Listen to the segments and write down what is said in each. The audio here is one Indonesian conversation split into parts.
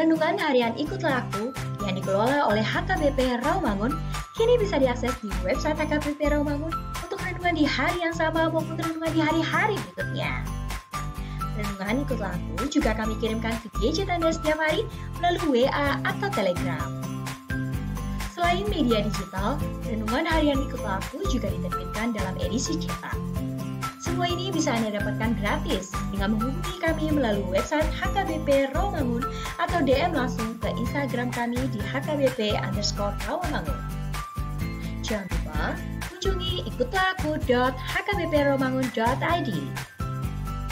Renungan harian Ikutlah Aku yang dikelola oleh HKBP Rawamangun kini bisa diakses di website HKBP Rawamangun untuk renungan di hari yang sama maupun renungan di hari-hari berikutnya. Renungan Ikutlah Aku juga kami kirimkan ke gadget Anda setiap hari melalui WA atau Telegram. Selain media digital, renungan harian Ikutlah Aku juga diterbitkan dalam edisi cetak. Semua ini bisa Anda dapatkan gratis dengan menghubungi kami melalui website HKBP Rawamangun atau DM langsung ke Instagram kami di HKBP_Rawamangun. Jangan lupa kunjungi ikutlahku.hkbprawamangun.id.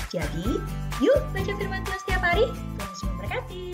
Jadi, yuk baca firman Tuhan setiap hari. Tuhan Yesus memberkati.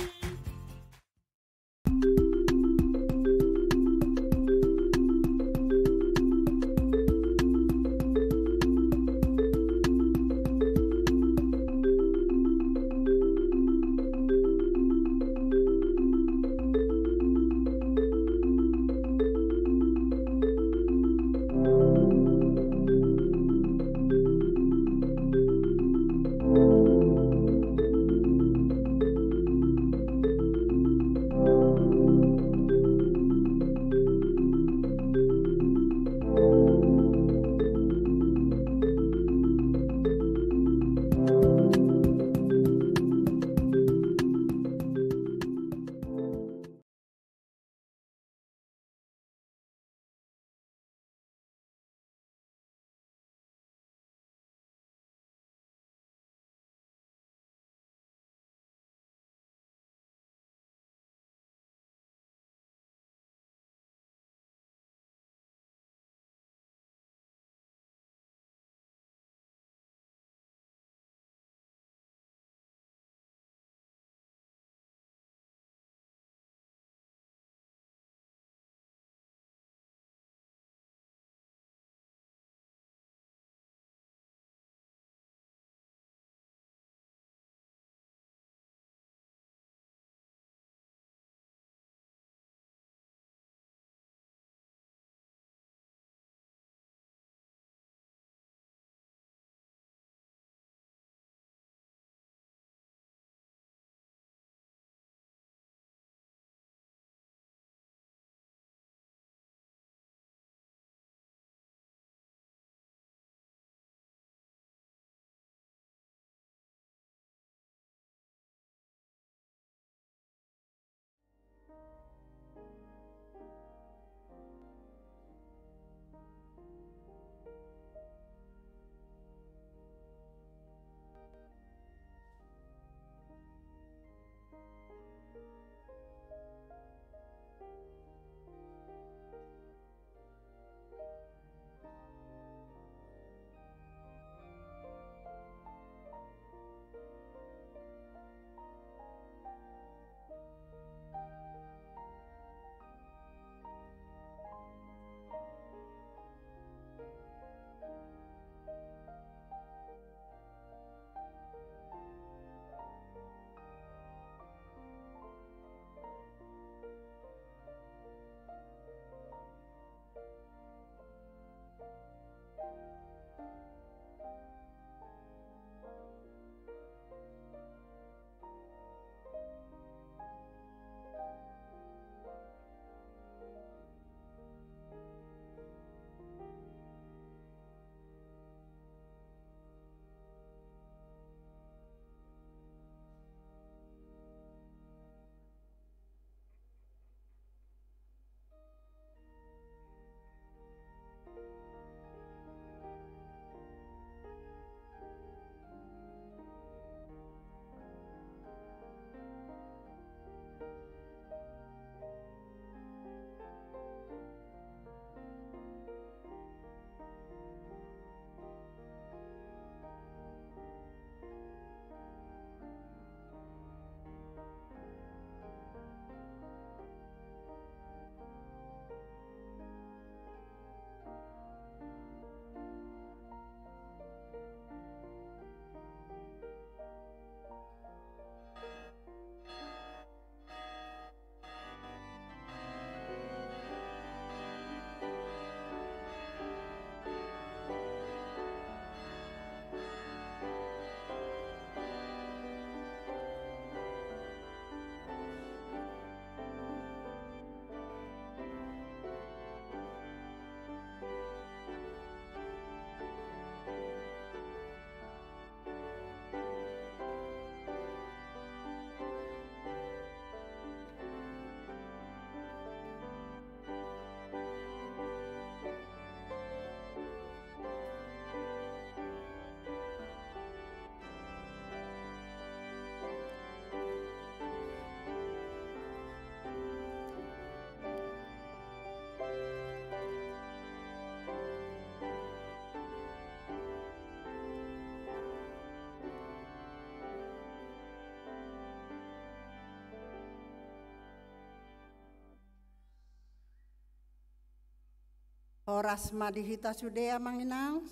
Horas madihita sude manginang.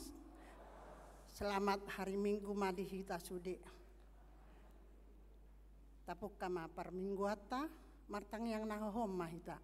Selamat hari Minggu madihita sude. Tapuk kama par minggu ata martang yang nahohom mahita.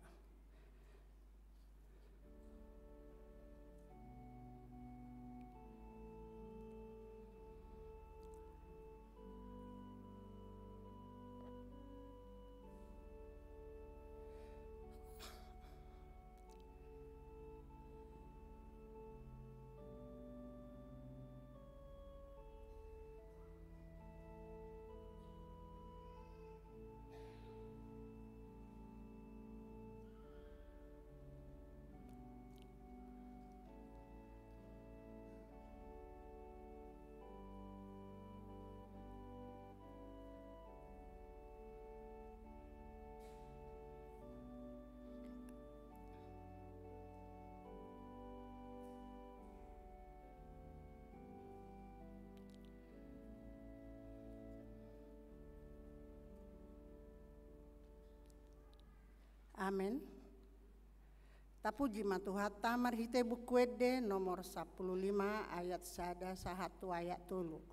Amin. Tapuji matuhata marhite bukwede nomor 15 ayat sada sahatu ayat tulu.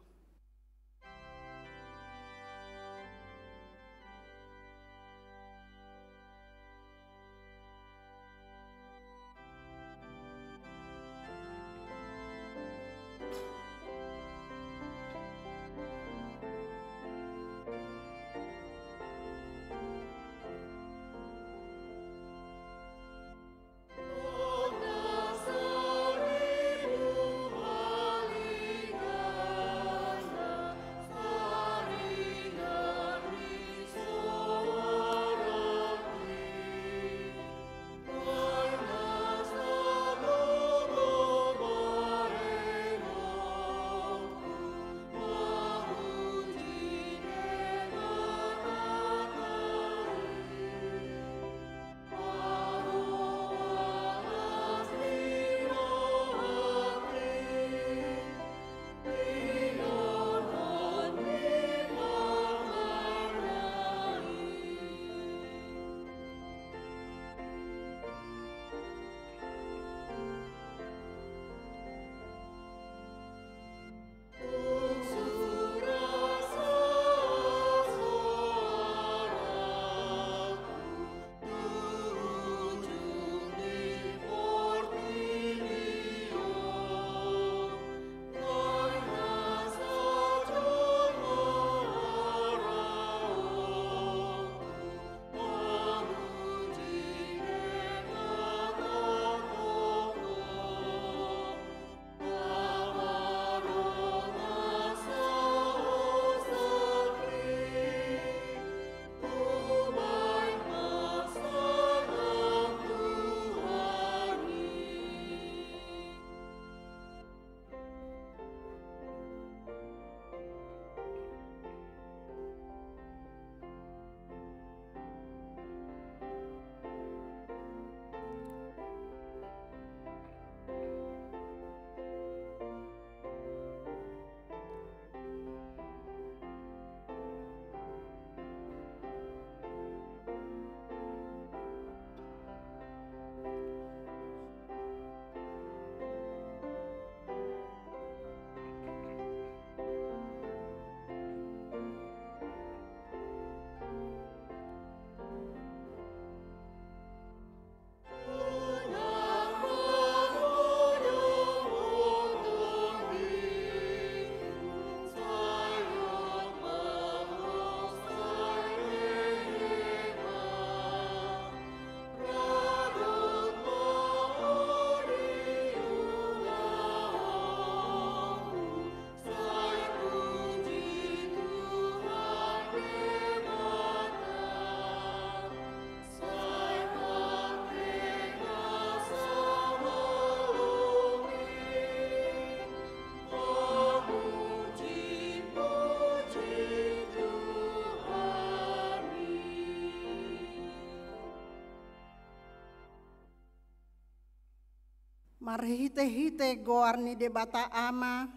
Marhite-hite goarni debata ama,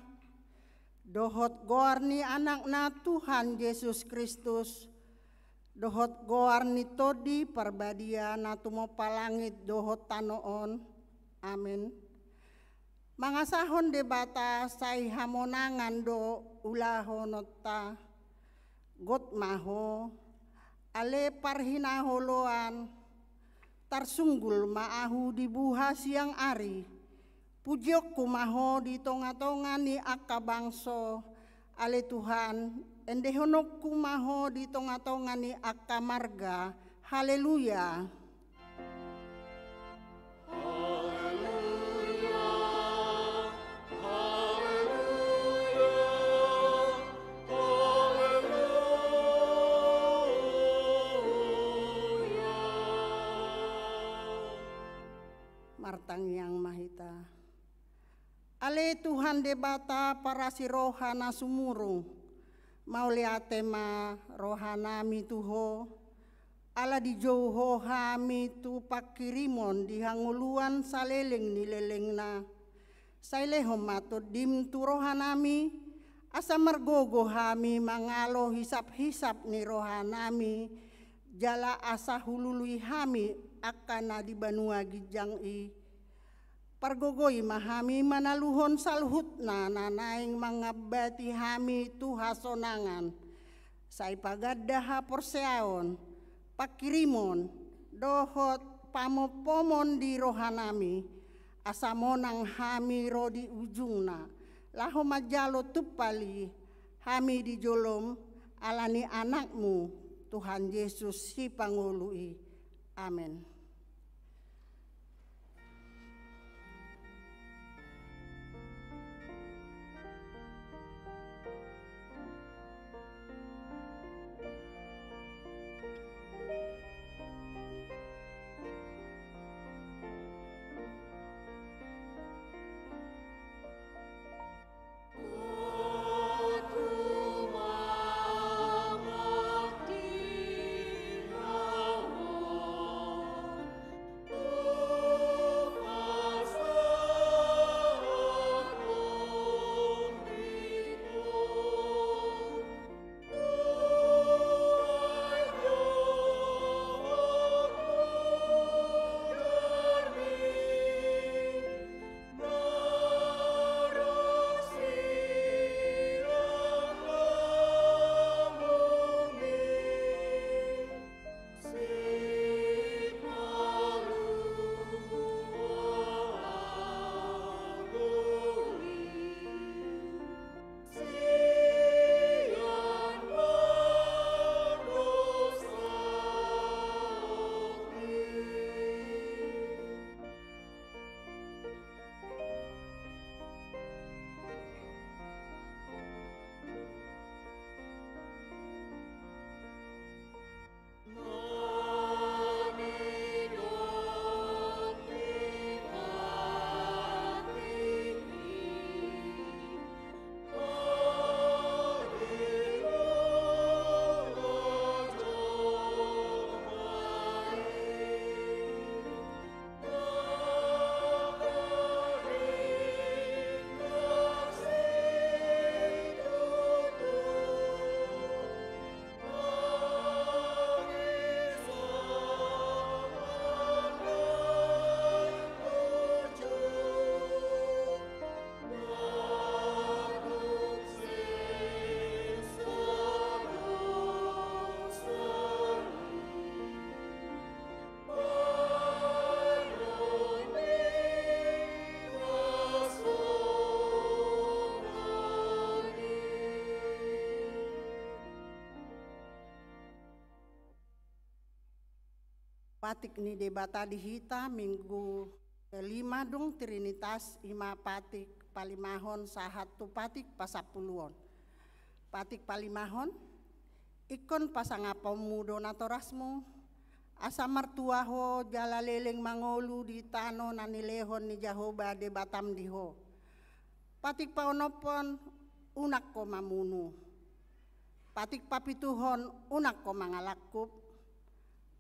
dohot goarni anakna Tuhan Yesus Kristus, dohot goarni todi parbadia natumo palangit dohot tanoon, Amin. Mangasahon debata sai hamonangan do ulahonota got maho ale parhinaholoan tarsunggul maahu dibuha siang ari pujiok kumaho di tonga-tonga ni akabangso ale Tuhan endehonok kumaho di tonga-tonga ni akamarga. Haleluya. Martang yang mahita. Ale Tuhan debata para si rohana sumuru. Mauliate ma rohana mituho. Ala di jauho hami tu pakirimon di hanguluan saleleng nileleng na. Saileho mato dim tu rohanami. Asa mergogo hami mangalo hisap-hisap ni rohanami. Jala asa hulului hami akana di banua gijang i. Pargogoi mahami manaluhon salhutna nanaing mangabati hami tu hasonangan. Sai pagadaha porseaon, pakirimon, dohot pamopomon di rohanami. Asamonang hami rodi ujungna. Laho majalo tupali hami di jolom alani anakmu Tuhan Yesus si pangului. Amin. Patik ni debata dihita minggu kelima dong Trinitas ima patik palimahon sahat tu patik pasapuluon. Patik palimahon ikon pasangapomu donatorasmu asa martuaho jala leleng mangolu di tano nanilehon ni Jahoba de Batam diho. Patik paonopon unak ko mamunu. Patik papituhon unak ko mangalakup.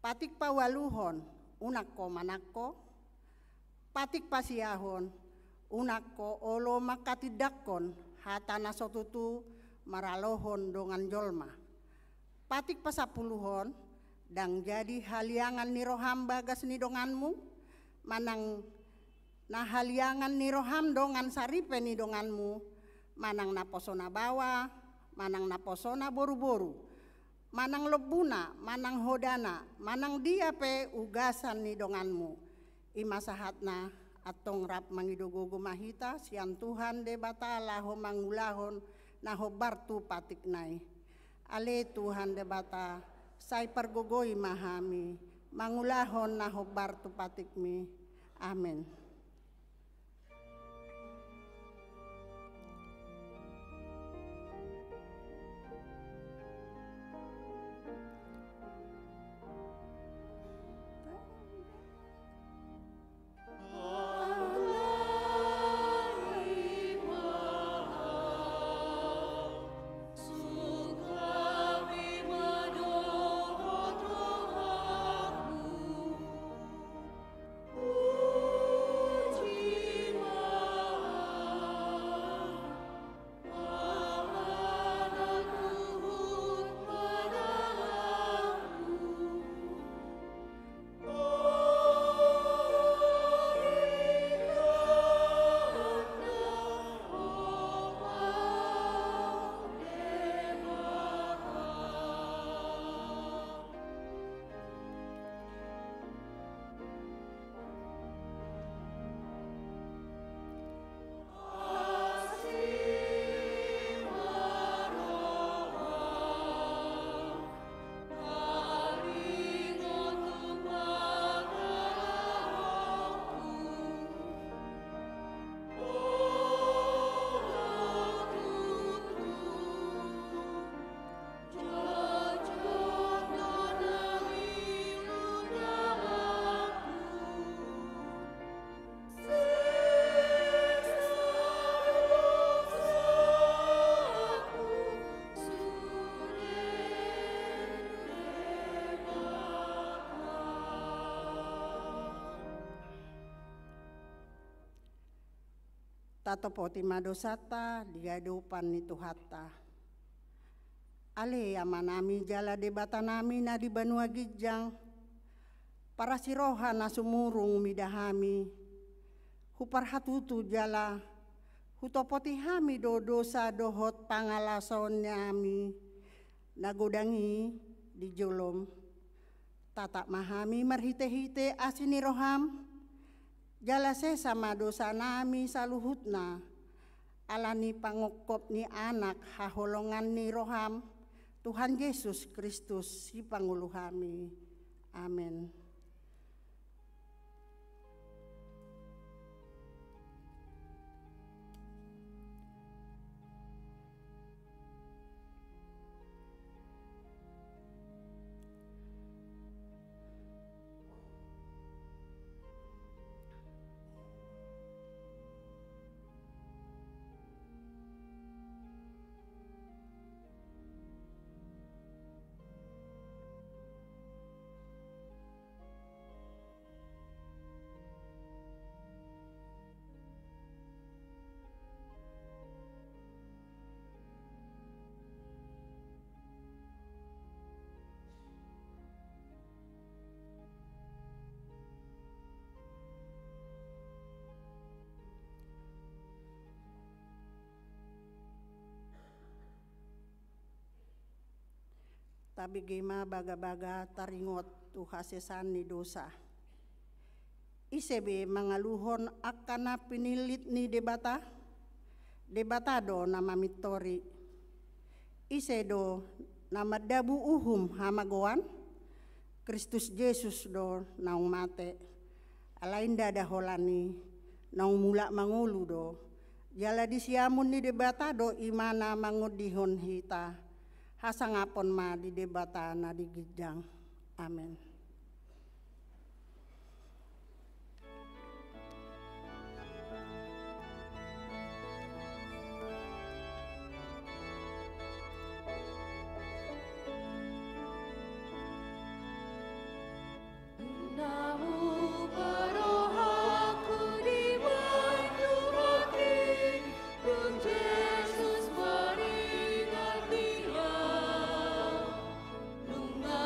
Patik pawaluhon unak ko manako. Patik pasiahon unak ko olo makatidakon hatana sotutu maralohon dongan jolma. Patik pasapuluhon dang jadi haliangan ni rohamba gas ni donganmu manang Nah haliangan ni roham dongan saripe ni donganmu, manang naposona bawa, manang naposona boru-boru, manang lebuna, manang hodana, manang dia pe ugasan ni donganmu. Ima sahatna atong rap mangidogogo mahita, sian Tuhan de batala ho mangulahon na ho bartu patiknai. Ale Tuhan de bata, say pargogoi mahami, mangulahon na ho bartu patikmi. Amen. Tato poti madosata digadupan ni Tuhata. Ale amanami jala debata nami na di Banua Gijang. Para siroha na sumurung midahami. Huparhatutu jala. Hutopoti hami do dosa dohot pangalason nyami. Nagodangi di jolom. Tatak mahami marhite-hite asini roham. Jala sama dosa nami saluhutna, alani pangokop ni anak haholongan ni roham, Tuhan Yesus Kristus si panguluhami. Amin. Tabi gema baga-baga taringot tu hasesan ni dosa. Isebe mangaluhon akana pinilit ni debata. Debatado nama mitori. Isedo nama dabu uhum hamagoan. Kristus Yesus do naung mate. Alainda daholani naung mula mangulu do. Jala disiamun ni debatado imana mangudihon hita. Hasangapon ma di debata na di Gijang. Amin.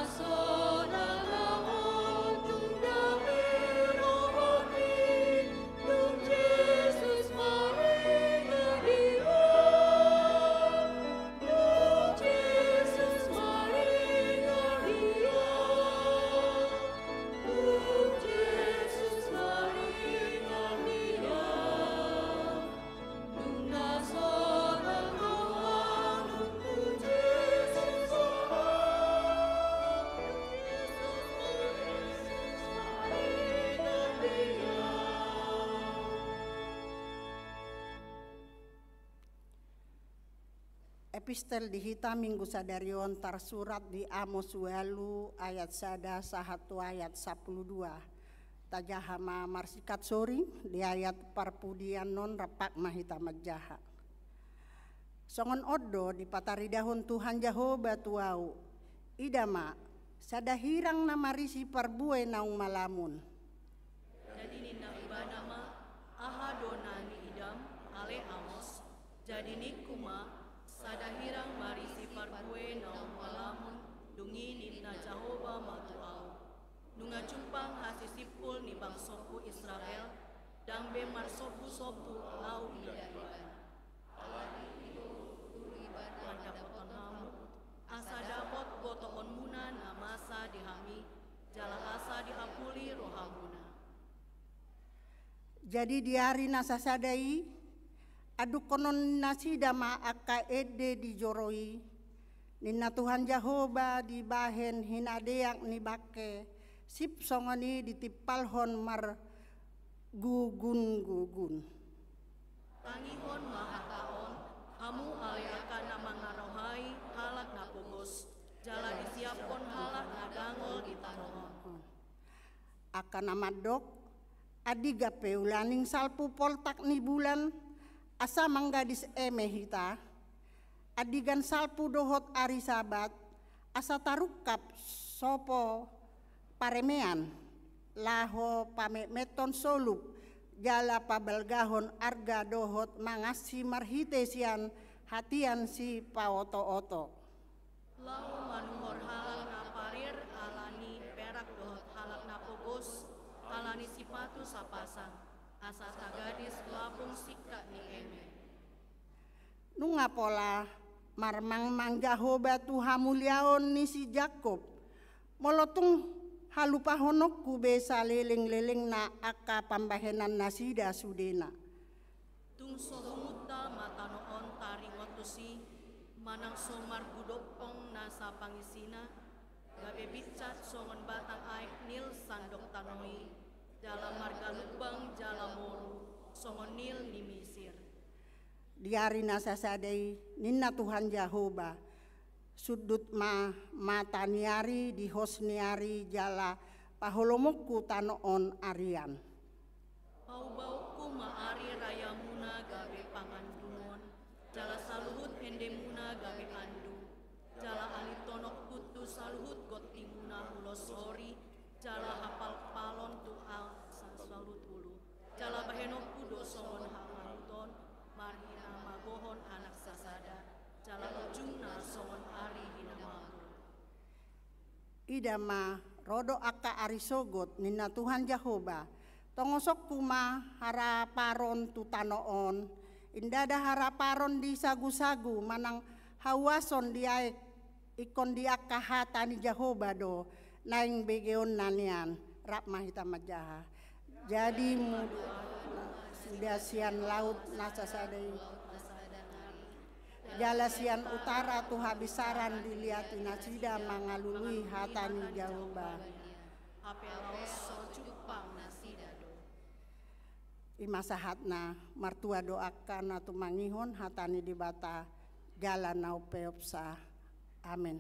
Sola Epistel dihita minggu sadarion tersurat di Amos walu ayat 1 sahatu ayat 12. Tajahama marsikat sori di ayat parpudian non rapak mahita majaha. Songon odo di pataridahon Tuhan Jehova tuau. Idama sadahirang namarisi parbue naung malamun. Jadi nina ibanama ahadona ni idam ale Amos. Jadi nikuma sadahirang marisi parbue naung malamun dungi nina Jehova matuau. Nunga cumpang hasisipul ni bangsoku Israel dang be marsopu-sopu au idariban. Mandapoton hamu asa dapot gotoon muna namasa dihami jala asa dihapuli rohamuna. Jadi di hari nasasadai adu konon nasida ma aka ede dijoroi nina Tuhan Jehova di bahen hinadeak ni bake sip songoni ditipalhon mar gugun. Tangihon mahataon hamu aleaka nama ngarohai halak napogos jala disiapkon halak nadangol di tanohon. Aka nama dok adiga peulaning salpu poltak ni bulan asa manggadis emehita adigan salpu dohot ari sabat asa tarukap sopo paremean laho pamemeton solup jala pabelgahon arga dohot mangasi marhitesian hatian si paoto-oto. Lau manuhor halak naparir alani perak dohot halak napogos alani sipatu sapasang asa tagadis lapung sikka ni eme. Nunga pola marmang mangjahoba Tuhan muliaon ni si Jakob molotung halupa honokku besa leleng-leleng na aka pambahenan nasida sudena. Tung sohumuta matanoon tari ngotusi manang somar gudopong nasa pangisina gabe bicat songon batang aik nil sandok tanoi dalam marga lubang jala moru songon nil ni Misir. Diari nasasadai ninna Tuhan Jehova sudut mata niari di hos niari jala paholomokku tanoon arian. Pau-bauku maari raya muna gabe pangandungon jala saluhut endemuna gabe andu jala alitonok kutu saluhut gotimuna hulosori jala hapal palon tu al salut ulu jala bahenokku dosongon hamaluton marhina magohon anak sasada jala ujungna songon ari hinamamu. Idama rodo aka arisogot nina Tuhan Jehova tongosok kuma haraparon tu tanoon indada haraparon di sagu-sagu manang hawason diaek ikon diaka hatani Jehova do naing begeon nanian rap mahita majaha jadi mudu sidasian laut nasasadai jalasian utara tu habisaran diliati nasida mangalului hatani Jehova. Imasahatna martua doakan atu mangihon hatani dibata jalan nau peopsa. Amin.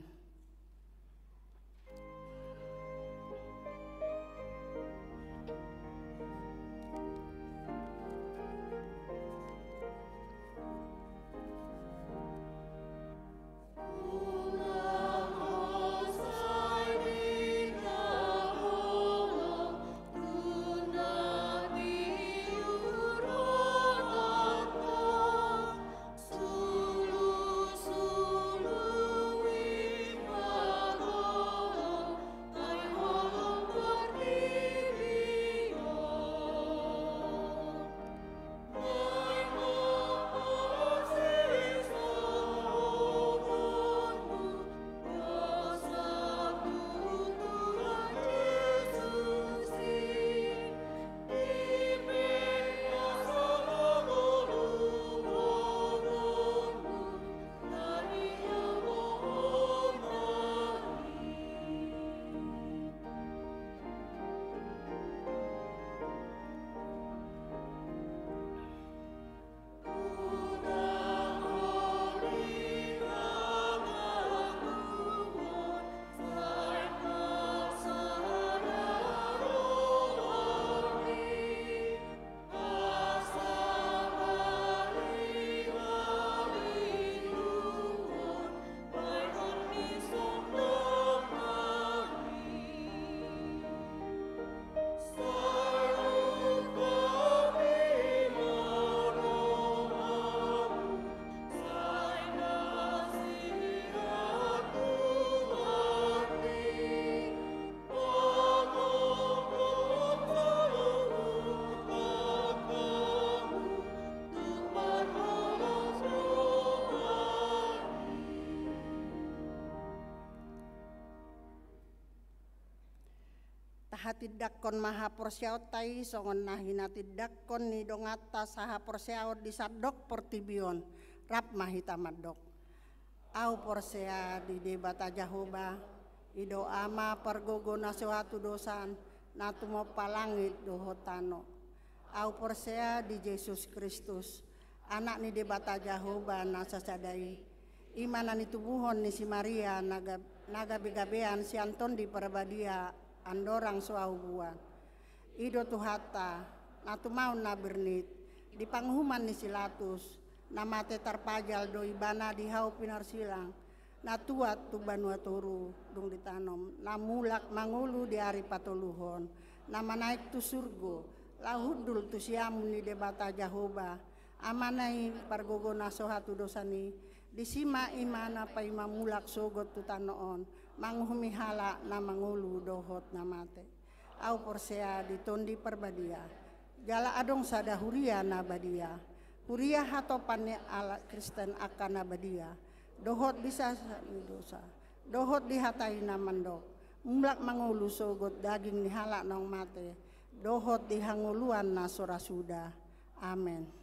hatidakkon maha porsiautai songon nahina tidakkon ni dongata saha porsiaut di sadok portibion rap mahita madok. Au porsea di debata Jahoba ido ama pergogona suatu dosan natumo palangit dohotano. Au porsea di Yesus Kristus anak ni debata Jahoba nasasadai imanan itubuhon ni si Maria naga begabean si Anton di perbadia andorang suaubuan ido tuhata natu mau na bernit di panghuman ni silatus namate tarpajal do ibana di hau pinar silang natuat tu banua turu dung ditanom namulak mangulu di hari patoluhon nama naik tu surgo lahudul tu siamu ni debata Jahoba amanai pargogona sohatu dosani disima imana pa imamulak sogot tu tanoon manghumihala na mangulu dohot namate. Au porsea ditondi perbadia jala adong sada huria na badia huria hatopannya ala Kristen akan nabadia dohot bisa dosa dohot dihatai namandok mulak mangulu sogot daging nihala nong mate dohot dihanguluan na sorasuda. Amen.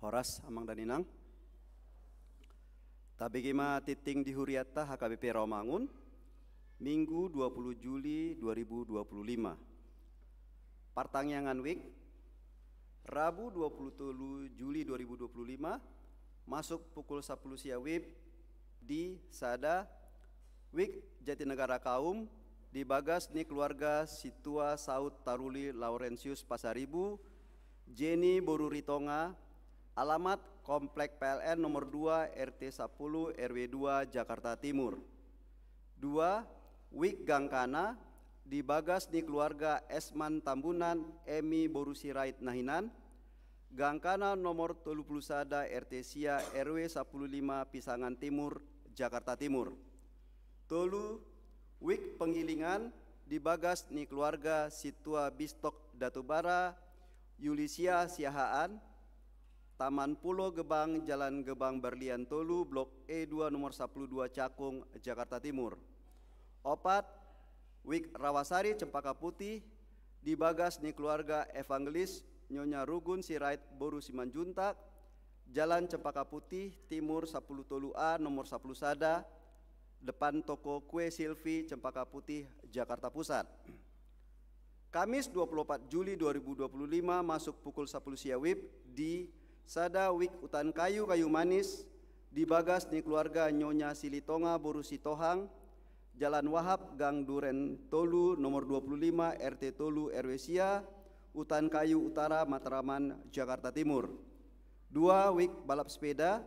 Horas amang daninang. Tabegema titing di Huriata HKBP Rawamangun, Minggu 20 Juli 2025. Partangyangan Week, Rabu 27 Juli 2025, masuk pukul 10 siang WIB di Sada, Week Jatinegara Kaum, di Bagas ni keluarga Situa Saud Taruli Laurentius Pasaribu, Jenny Boruritonga, alamat Komplek PLN nomor 2 RT 10 RW 2 Jakarta Timur. 2. Wik Gangkana di Bagas di keluarga Esman Tambunan Emi Borusirait Nahinan. Gangkana nomor 31 RT Sia RW 15 Pisangan Timur Jakarta Timur. Tolu Wik Penggilingan di Bagas ni keluarga Situa Bistok Datubara Yulisia Siahaan, Taman Pulo Gebang, Jalan Gebang Berlian Tolu, Blok E2 nomor 12 Cakung, Jakarta Timur. 4. Wik Rawasari Cempaka Putih di Bagas ni keluarga Evangelis Nyonya Rugun Sirait Boru Simanjuntak, Jalan Cempaka Putih Timur 10 Tolu A nomor 10 Sada, depan toko kue Silvi Cempaka Putih, Jakarta Pusat. Kamis 24 Juli 2025 masuk pukul 10 siang WIB di Sada Wik Utan Kayu Manis di Bagas ni keluarga Nyonya Silitonga Boru Sitohang, Jalan Wahab Gang Duren Tolu nomor 25 RT Tolu RW Sia, Utan Kayu Utara Matraman, Jakarta Timur. 2. Wik Balap Sepeda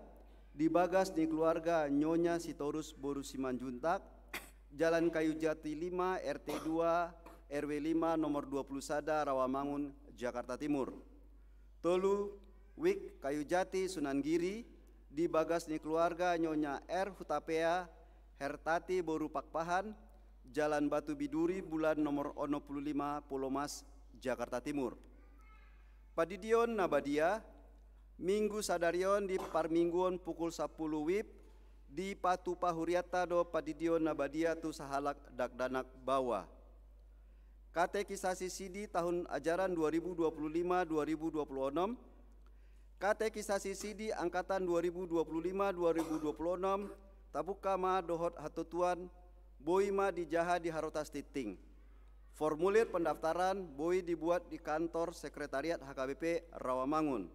di Bagas ni keluarga Nyonya Sitorus Boru Simanjuntak, Jalan Kayu Jati 5 RT 2 RW 5 nomor 20 Sada Rawamangun, Jakarta Timur. Tolu Wik Kayu Jati Sunan Giri di Bagas ni keluarga Nyonya R Hutapea Hertati Boru Pakpahan, Jalan Batu Biduri Bulan nomor 25 Pulau Mas, Jakarta Timur. Padidion Nabadia Minggu Sadarion di Parmingguon pukul 10 WIB di Patupa Huriata do Padidion Nabadia tu Sahalak Dakdanak Bawah. Katekisasi Sidi tahun ajaran 2025-2026, Katekisasi Sidi angkatan 2025-2026, Tabukama Dohot Hatutuan, Boima di Jaha di Harotas Titing. Formulir pendaftaran Boi dibuat di kantor Sekretariat HKBP Rawamangun.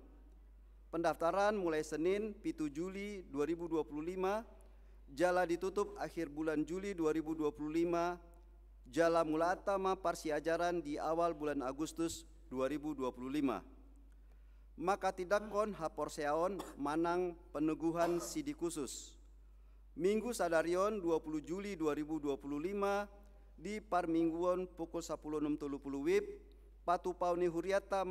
Pendaftaran mulai Senin 7 Juli 2025, jala ditutup akhir bulan Juli 2025, jala mula atama parsi ajaran di awal bulan Agustus 2025. Maka tidak kon haporseaon manang peneguhan sidi khusus. Minggu Sadarion 20 Juli 2025 di Parmingguon pukul 10.30 WIB Patupauni Huriata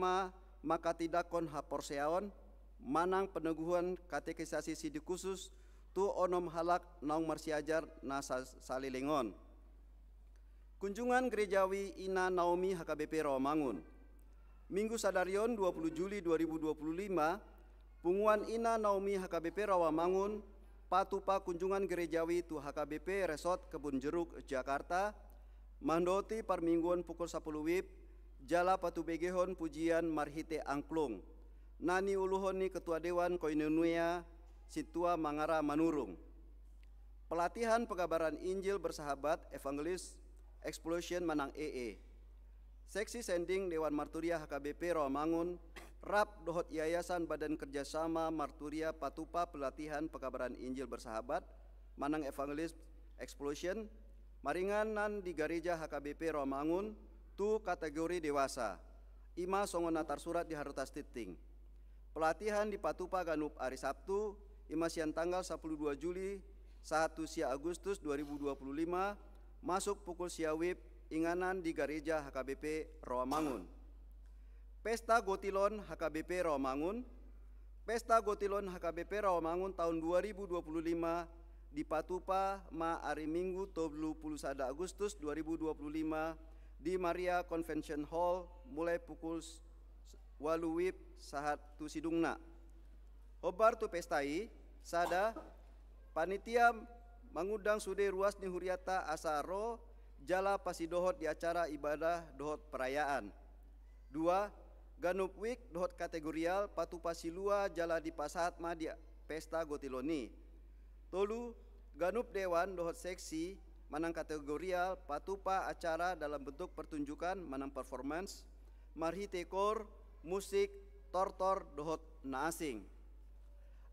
maka tidak kon haporseaon manang peneguhan katekisasi sidi khusus tu onom halak naung marsiajar nasa salilingon. Kunjungan Gerejawi Ina Naomi HKBP Rawamangun. Minggu Sadarion 20 Juli 2025, Punguan Ina Naomi HKBP Rawamangun, Patupa kunjungan gerejawi tu HKBP Resort Kebun Jeruk, Jakarta, mandoti Parmingguon pukul 10 WIB, jala patu begehon pujian Marhite Angklung, nani uluhoni Ketua Dewan Koinonia Situa Mangara Manurung. Pelatihan pengabaran Injil bersahabat Evangelis Explosion Manang EE. Seksi Sending Dewan Marturia HKBP Rawamangun, Rap Dohot Yayasan Badan Kerjasama Marturia Patupa pelatihan pengabaran Injil bersahabat Manang Evangelis Explosion, maringanan di Gereja HKBP Rawamangun, tu kategori dewasa, ima songonatar surat di Harotas Titing. Pelatihan di Patupa Ganup hari Sabtu, imasian tanggal 12 Juli 1 sia Agustus 2025, masuk pukul sia WIB, inganan di Gereja HKBP Rawamangun. Pesta Gotilon HKBP Rawamangun. Pesta Gotilon HKBP Rawamangun tahun 2025 di Patupa hari Minggu 21 Agustus 2025 di Maria Convention Hall mulai pukul 8 WIB sahat tu sidungna. Obar tu pestai sada panitia mengundang sude ruas ni Huriata asaro jala pasi dohot di acara ibadah dohot perayaan. 2. Ganup wik dohot kategorial patupa silua jala di pasatma di pesta gotiloni. Tolu, ganup dewan dohot seksi manang kategorial patupa acara dalam bentuk pertunjukan manang performance, marhi tekor, musik, tortor dohot na asing.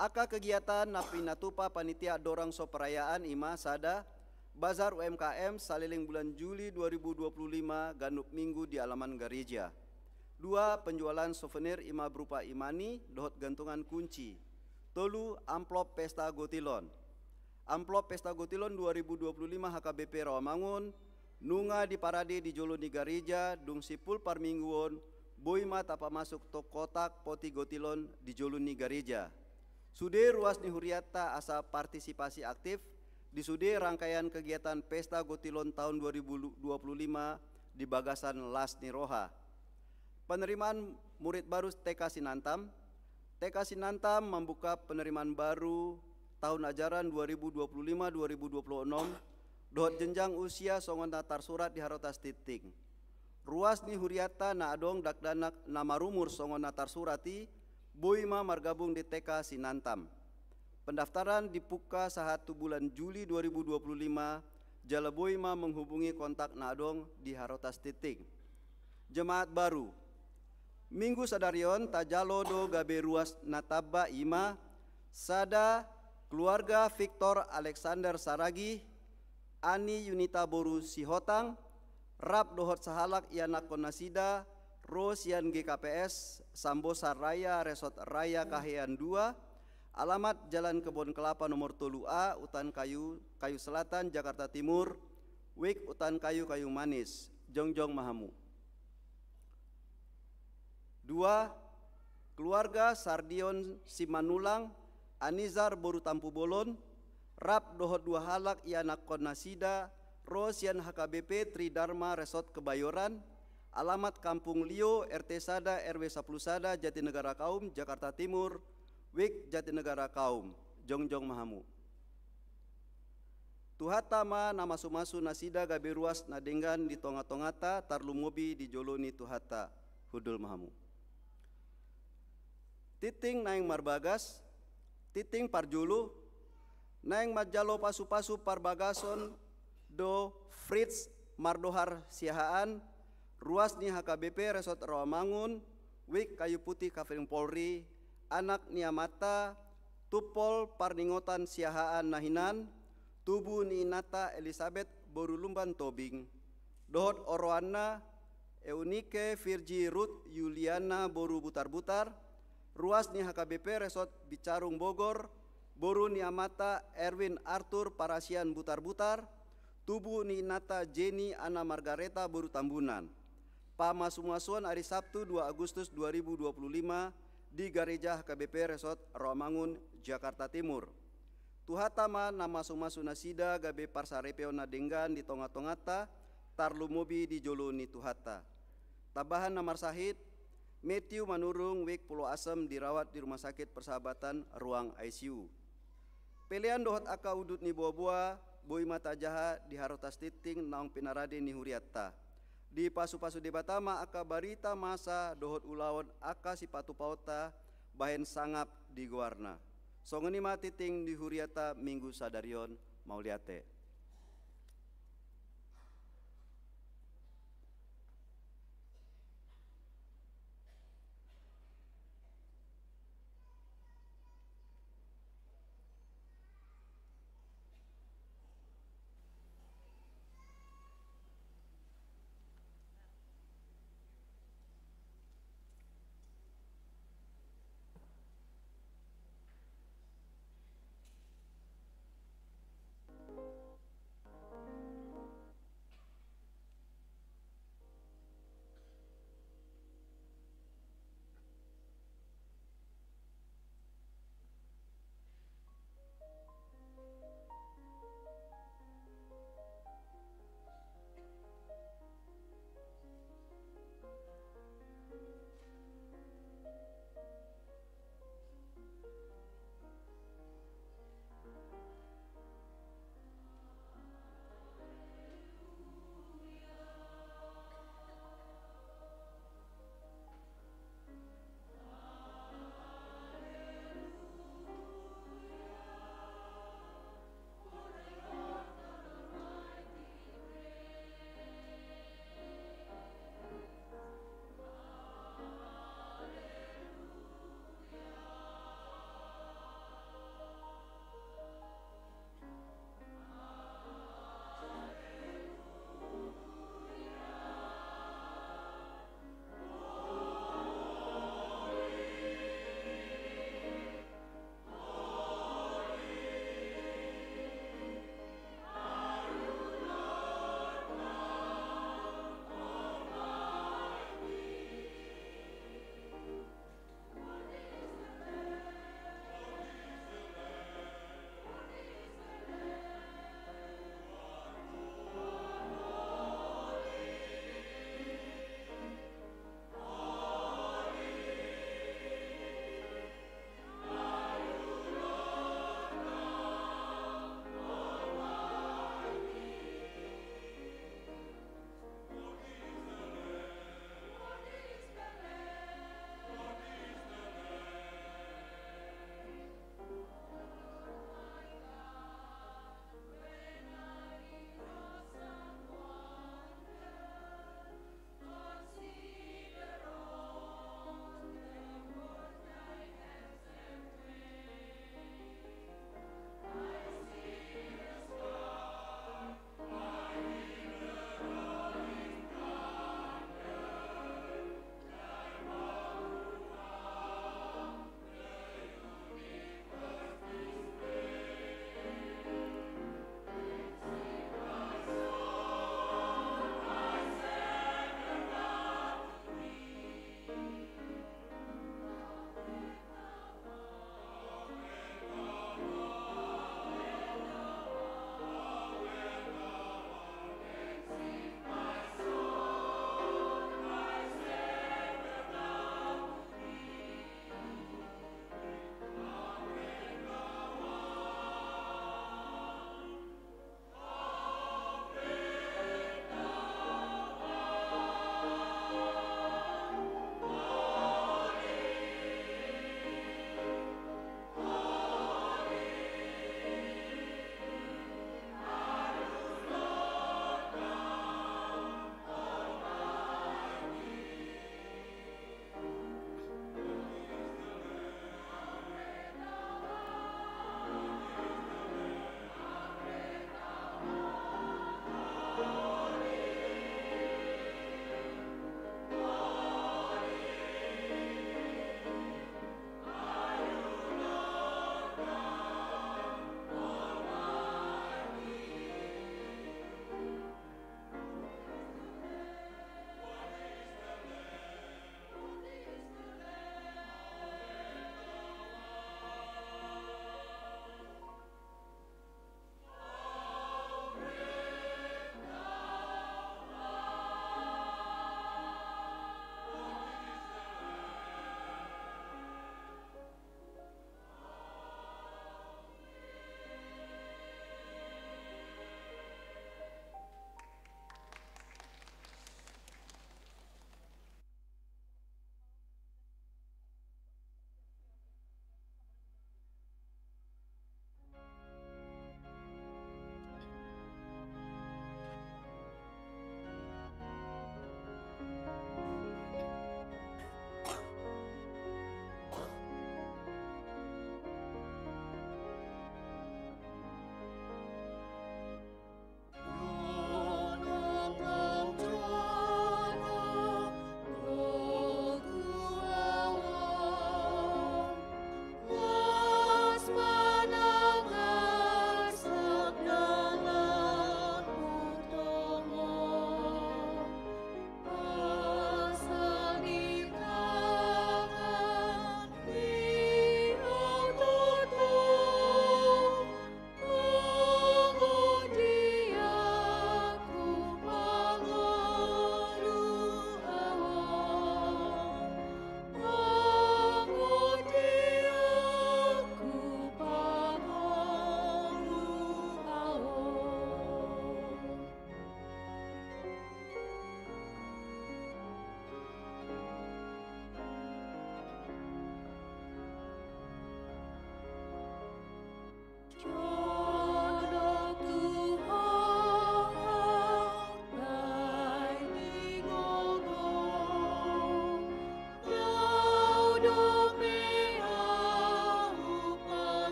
Aka kegiatan napi natupa panitia dorang so perayaan ima sada Bazar UMKM saliling bulan Juli 2025 ganup minggu di alaman gereja. 2. Penjualan souvenir ima berupa imani dohot gantungan kunci. Tolu amplop pesta gotilon. Amplop pesta gotilon 2025 HKBP Rawamangun nunga di parade di jolo ni gereja dung sipul parmingguon boima tapa masuk to kotak poti gotilon di jolo ni gereja. Sude ruas ni huriata asa partisipasi aktif di sude rangkaian kegiatan pesta gotilon tahun 2025 di Bagasan Las Niroha. Penerimaan murid baru TK Sinantam. TK Sinantam membuka penerimaan baru tahun ajaran 2025-2026 dohot jenjang usia songon datar surat di Harotas Titing. Ruas ni huriata na adong dakdanak nama rumur songon datar surati boima margabung di TK Sinantam. Pendaftaran dibuka 1 bulan Juli 2025. Jala boima menghubungi kontak na adong di Harotas Titing. Jemaat baru. Minggu sadarion tajalo do gabe ruas nataba ima sada keluarga Victor Alexander Saragi, Ani Yunita Boru Sihotang, Rap dohot sahalak ianak konasida, Rosian GKPS, Sambosa Raya Resort Raya Kahean 2, alamat Jalan Kebon Kelapa nomor 3A, Utan Kayu Selatan, Jakarta Timur, Wik Utan Kayu Manis, Jongjong Mahamu. 2. Keluarga Sardion Simanulang, Anizar Boru Tampu Bolon, Rap dohot 2 halak ianak konasida, Rosian HKBP Tridharma Resort Kebayoran, alamat Kampung Lio, RT Sada, RW 10 Sada, Jatinegara Kaum, Jakarta Timur, Wik Jatinegara Kaum, Jongjong Mahamu. Tuhatama nama sumasu nasida gabe ruas nadenggan di tonga-tongata tarlumobi di joloni tuhata, Hudul Mahamu. Titing naing marbagas, titing parjulu, naing majalo pasu-pasu parbagason do Fritz Mardohar Siahaan, ruas ni HKBP Resort Rawamangun, Wik Kayu Putih Kavling Polri, anak niamata, Tupol Parningotan Siahaan Nahinan, tubuh ni Nata Elizabeth Borulumban Tobing, dohot Oroana, Eunike Virgi Ruth Yuliana Boru Butar-Butar, ruas ni HKBP Resort Bicarung Bogor, Boru Niamata Erwin Arthur Parasian Butar-Butar, tubuh ni Nata Jenny Ana Margareta Boru Tambunan. Pamasumuasuan hari Sabtu 2 Agustus 2025 di Gereja HKBP Resort Rawamangun, Jakarta Timur. Tuhatama nama sumasu nasida gabe parsarepeo nadenggan di tonga-tongata tarlumobi di joloni tuhata. Tabahan namar sahid Matthew Manurung Wik Pulau Asem dirawat di Rumah Sakit Persahabatan ruang ICU. Pilihan dohot aka udut ni buah-buah boi mata jaha di Harotas Titing naong pinarade ni huriatta. Di pasu-pasu debatama aka barita masa dohot ulawon aka si patu pauta bahen sangap di guarna. Songeni ma titing di huriatta minggu sadarion mauliate.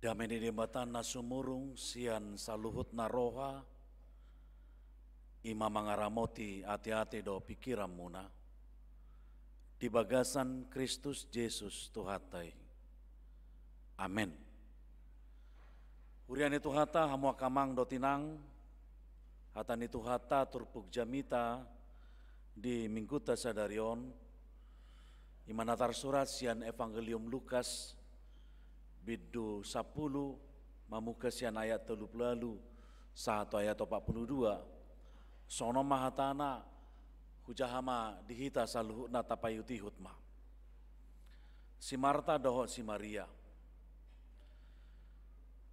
Damai di dembatan na sumurung sian saluhut na roha, ima mangaramoti ati-ati do pikiran muna, di bagasan Kristus Yesus Tuhatai. Amin. Hurian itu hata hamua kamang do tinang, hatan itu hata turpuk jamita di mingguta sadarion, imanatar surat sian Evangelium Lukas, bidu 10 mamuka sian ayat 30 satu ayat 42 sono mahatana hujahama dihita saluhutna tapayuti hutma si Marta doho si Maria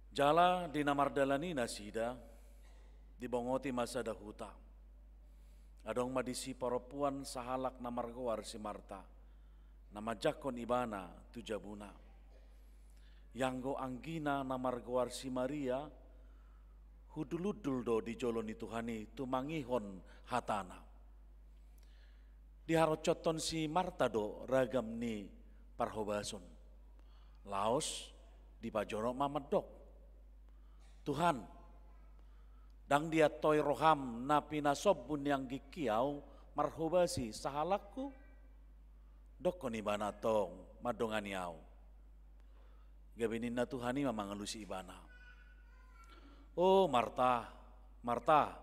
jala di namardalani nasida dibongoti masa dahuta adong madisi perempuan sahalak namargowar si Marta nama jakon ibana tujabuna Yanggo anggina namargowar si Maria huduludul do di joloni Tuhani tumangihon hatana. Diharocoton si Marta do ragam ni parhobason. Laos di pajono mamedok. Tuhan, dang dia toy roham napi nasobun yang gikiau marhobasi sahalakku. Dok koni banatong madonganiau. Gabinin na Tuhani mamangalusi ibana. Oh Marta, Marta,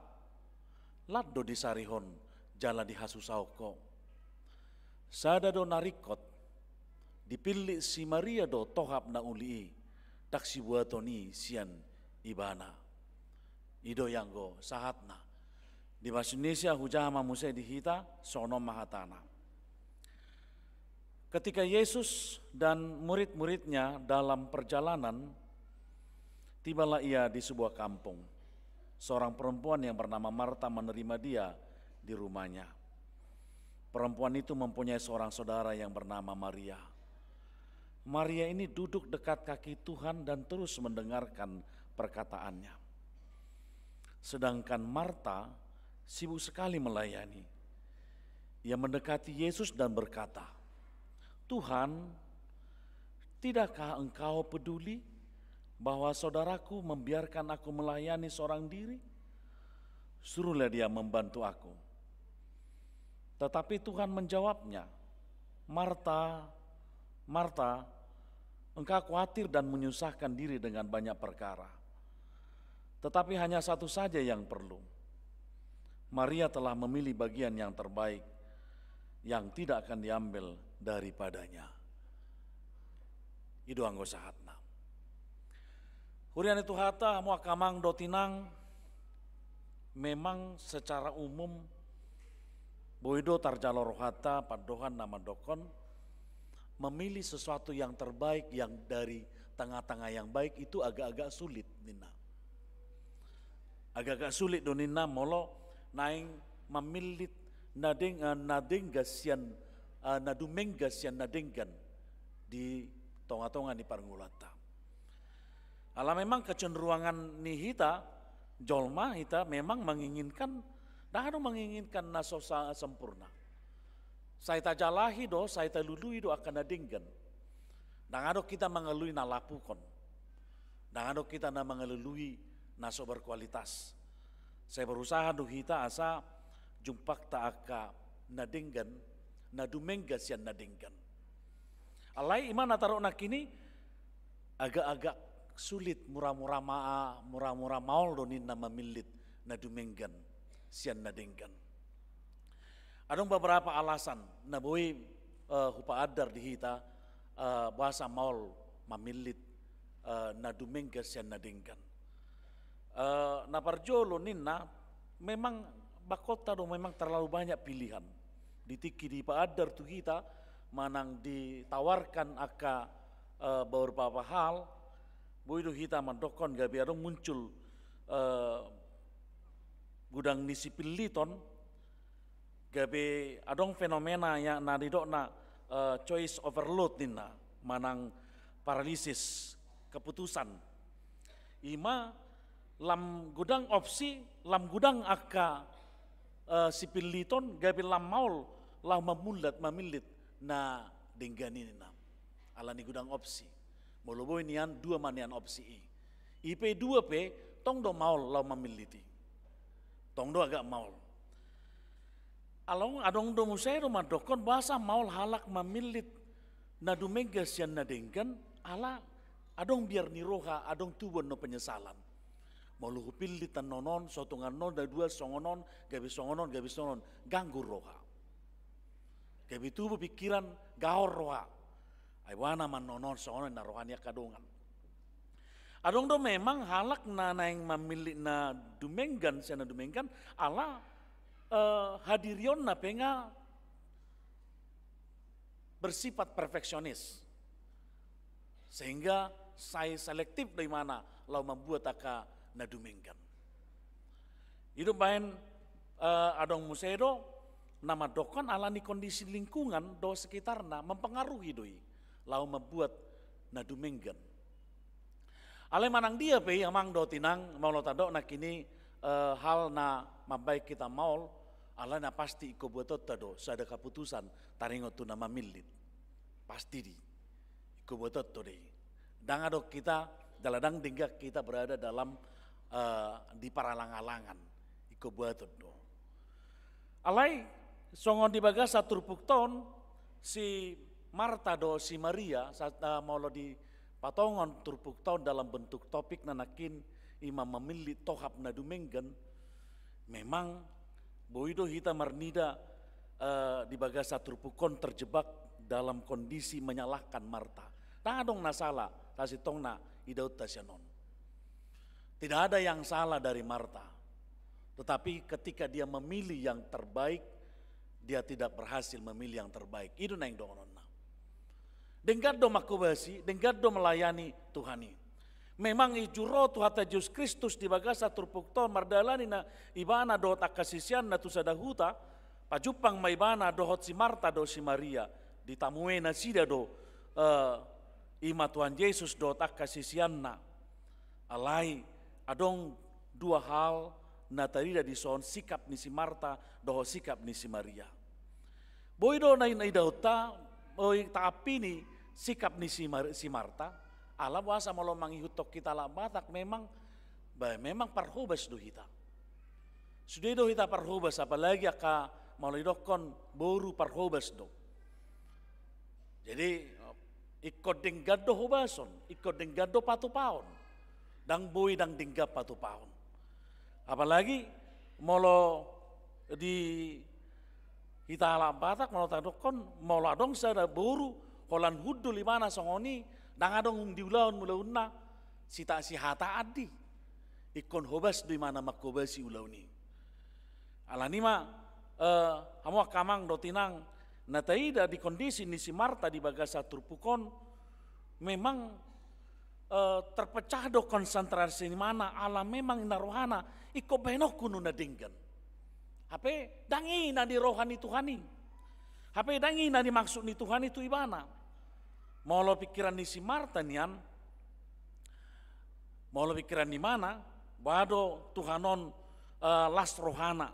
laddo di sarihon jala di hasusau ko. Sada do narikot, dipilih si Maria do tohap na uli, taksi buatoni sian ibana. Ido yang go sahatna. Di bahasa Indonesia hujah mamusai dihita sono mahatana. Ketika Yesus dan murid-muridnya dalam perjalanan, tibalah ia di sebuah kampung. Seorang perempuan yang bernama Marta menerima dia di rumahnya. Perempuan itu mempunyai seorang saudara yang bernama Maria. Maria ini duduk dekat kaki Tuhan dan terus mendengarkan perkataannya. Sedangkan Marta sibuk sekali melayani. Ia mendekati Yesus dan berkata, Tuhan, tidakkah engkau peduli bahwa saudaraku membiarkan aku melayani seorang diri? Suruhlah dia membantu aku. Tetapi Tuhan menjawabnya, Marta, Marta, engkau khawatir dan menyusahkan diri dengan banyak perkara. Tetapi hanya satu saja yang perlu. Maria telah memilih bagian yang terbaik, yang tidak akan diambil daripadanya. Idu anggo sahatna. Hurian itu hata mua kamang dotinang memang secara umum boido tarjalo rohata padohan nama dokon memilih sesuatu yang terbaik yang dari tengah-tengah yang baik itu agak-agak sulit nina. Agak-agak sulit do nina molo naing memilih nadengasian nadumengasian nadenggan di tonga-tonga di parangulata. Ala memang kecenderungan nihita jolma hita memang menginginkan nasosa sempurna. Saya tajalahi do, saya talului do akan nadenggan. Dan ada kita mengelui nalapukon. Dan ada kita mengelui naso berkualitas. Saya berusaha do hita asa jumpak taaka nadenggan, nadumenggas yang nadenggan. Alai iman taruh nak ini agak-agak sulit murah-murah maul donin nama milit nadumenggan sian nadenggan. Ada beberapa alasan naboi hupa adar di hita bahasa maul mamilit nadumenggas sian nadenggan. Naparjolo ninna memang bakota do memang terlalu banyak pilihan. Ditiki di paadar tu kita manang ditawarkan aka beberapa hal. Boido kita mandokon gabi adong muncul gudang nisipiliton gabi adong fenomena yang nadidokna choice overload nina manang paralisis keputusan. Ima lam gudang opsi lam gudang aka sipiliton gabi lam maul lah mamilit na dengganina ala ni gudang opsi Molobo nian dua manian opsi IP 2P tong do maul lau memiliti. Tong do agak maul. Along adong do musero madokon bahasa maul halak memilit na dumega sian na dengkan ala adong biar niroha adong tubuan no penyesalan. Maulu pilih tan nonon sotungan non da dua songonon gabi songonon ganggu roha. Gabi tubuh pikiran gaor roha. Aiwana man nonon songonon na rohania kadongan. Adong do memang halak na yang memilih na dumenggan sian na dumenggan ala hadirion na penga bersifat perfeksionis. Sehingga saya selektif dari mana lau membuat aka na dumenggan. Itu bahan adong musedo nama dokon alani kondisi lingkungan do sekitarna mempengaruhi doi lau membuat na dumenggan. Ale manang dia pe amang do tinang mau lo tado na kini hal na mabaik kita maul ala na pasti iko buatot tado sada keputusan taringot tu nama milit pasti di iko buatot to dei dang adok kita daladang dinggak kita berada dalam di paralang-alangan iko buatot do alai songon di bagas satu pukton si Marta do si Maria saat mau lo di patongon turpuk tahun dalam bentuk topik nanakin imam memilih tohab na dumenggan memang boido hita marnida di bagasa turpukon terjebak dalam kondisi menyalahkan Marta. Tak adong na salah tasi tong na idaut tasyanon. Tidak ada yang salah dari Marta. Tetapi ketika dia memilih yang terbaik, dia tidak berhasil memilih yang terbaik. Itu na yang dongonon. Dengar do makubasi, dengar do melayani Tuhani. Memang ijuro Tuhata Yesus Kristus di bagasa turpukto mardalani na ibana do takasisian na tusadahuta, pajupang maibana dohot si Marta do si Maria, ditamue na sida do ima Tuhan Yesus do takasisian na. Alai adong dua hal na tarida di son sikap ni si Marta doho sikap ni si Maria. Boido na idauta, tapi ni sikap ni si Marta, ala buasa malo manghihutok kita lah batak memang parhubas do hita. Sudah do hita parhubas apalagi aka malo idokon boru parhubas do. Jadi ikut denggado hubason, ikut denggado patu paon, dang boy dang denggap patu paon. Apalagi malo di hita ala batak malo tadokon malo adong sada boru Holan hudu limana songoni dang adong diulaun mulaunna sita si hata adi ikon hobas di mana makobasi ulauni alani ma hamu kamang do tinang na taida di kondisi ni si Marta di bagasa turpukon memang terpecah do konsentrasi di mana ala memang ina rohana iko benok kunu na dinggan hape dangi na di rohani Tuhani hape dangi na di maksud ni Tuhan itu ibana. Molo pikiran ni si Marta nian, molo pikiran di mana, bado Tuhanon las rohana,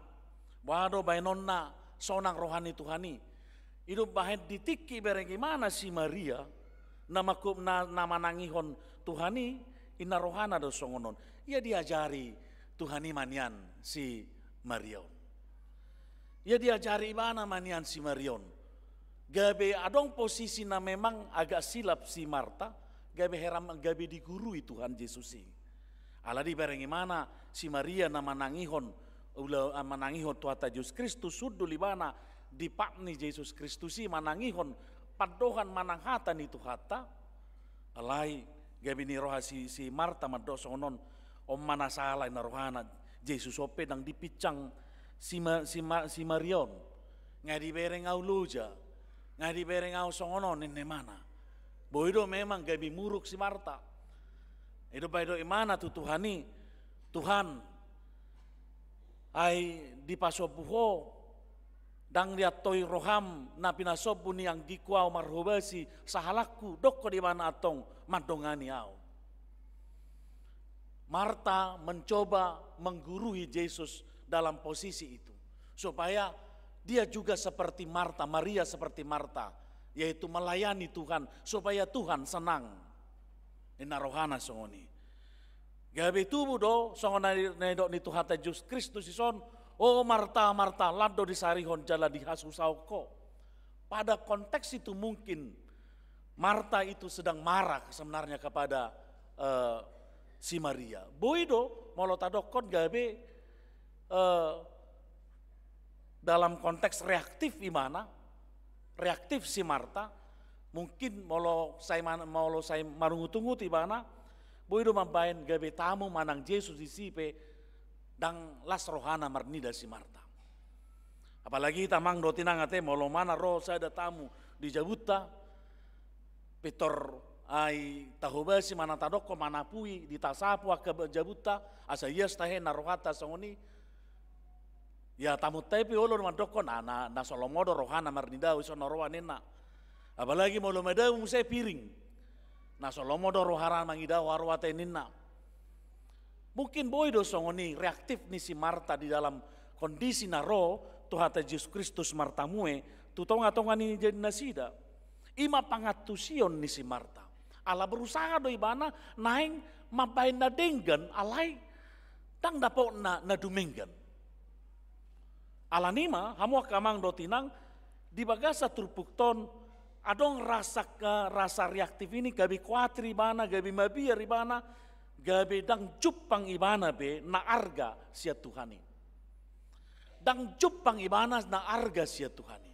bado bainonna sonang rohani Tuhani. Itu bahen ditiki bereng gimana si Maria, nama nangihon Tuhani, ina rohana do songonon. Ia diajari Tuhani manian si Marion. Ia diajari mana manian si Marion. Gabe adong posisi na memang agak silap si Marta, gabe heram gabe digurui Tuhan Yesus ini. Ala di barengi mana si Maria na manangihon Tuhata Yesus Kristus sudu libana di pakni Yesus Kristus ini manangihon padohan mananghata ni Tuhata. Alai gabe ni roha si Marta madosonon om mana salah na rohana Yesus ope nang dipicang si Marion ngadi bereng auluja. Ngadi bereng au songonon nene mana. Boido memang gabi muruk si Marta. Itu baido imana tu Tuhani. Tuhan ai di pasobuho dang liat toi roham na pinasobu ni ang gikuau marhobasi sahalakku dokko di mana atong madongani au. Marta mencoba menggurui Yesus dalam posisi itu supaya dia juga seperti Marta, Maria seperti Marta, yaitu melayani Tuhan supaya Tuhan senang. Nina rohana songoni. Gabe tubuh do songona nedok ni Tuhan Yesus Kristus ison. Oh Marta, Marta, lado di sarihon jala di hasusauko. Pada konteks itu mungkin Marta itu sedang marah sebenarnya kepada si Maria. Boido molo tadokon gabe dalam konteks reaktif imana, reaktif si Marta, mungkin molo saya marungutungut imana, boido mabain gabe tamu manang Yesus disipe dang las rohana marnida si Marta. Apalagi tamang do tinangate molo mana roh sada tamu di Jabuta, Petor ai tahubasi mana tadoko mana pui di tasapu ke Jabuta, asa yes tahe narohata songoni. Ya tamu tepi ulur madoko na solomodo rohana marnida wison roha nena. Apalagi molo medau musai piring. Na solomodo rohana mangida warwate nena. Mungkin boido songoni reaktif ni si Marta di dalam kondisi naro Tuhan Yesus Kristus Marta mue tutonga ni jadi nasida. Ima pangatusion ni si Marta. Ala berusaha do ibana naing mabain na denggan alai tang dapo na dumenggan. Ala nima hamu kamang do tinang di bagasa turpukton adong rasa reaktif ini gabi kuatri ibana gabi mabia ibana gabe dang jupang ibana be na arga sia Tuhani. Dang jupang ibana na arga sia Tuhani.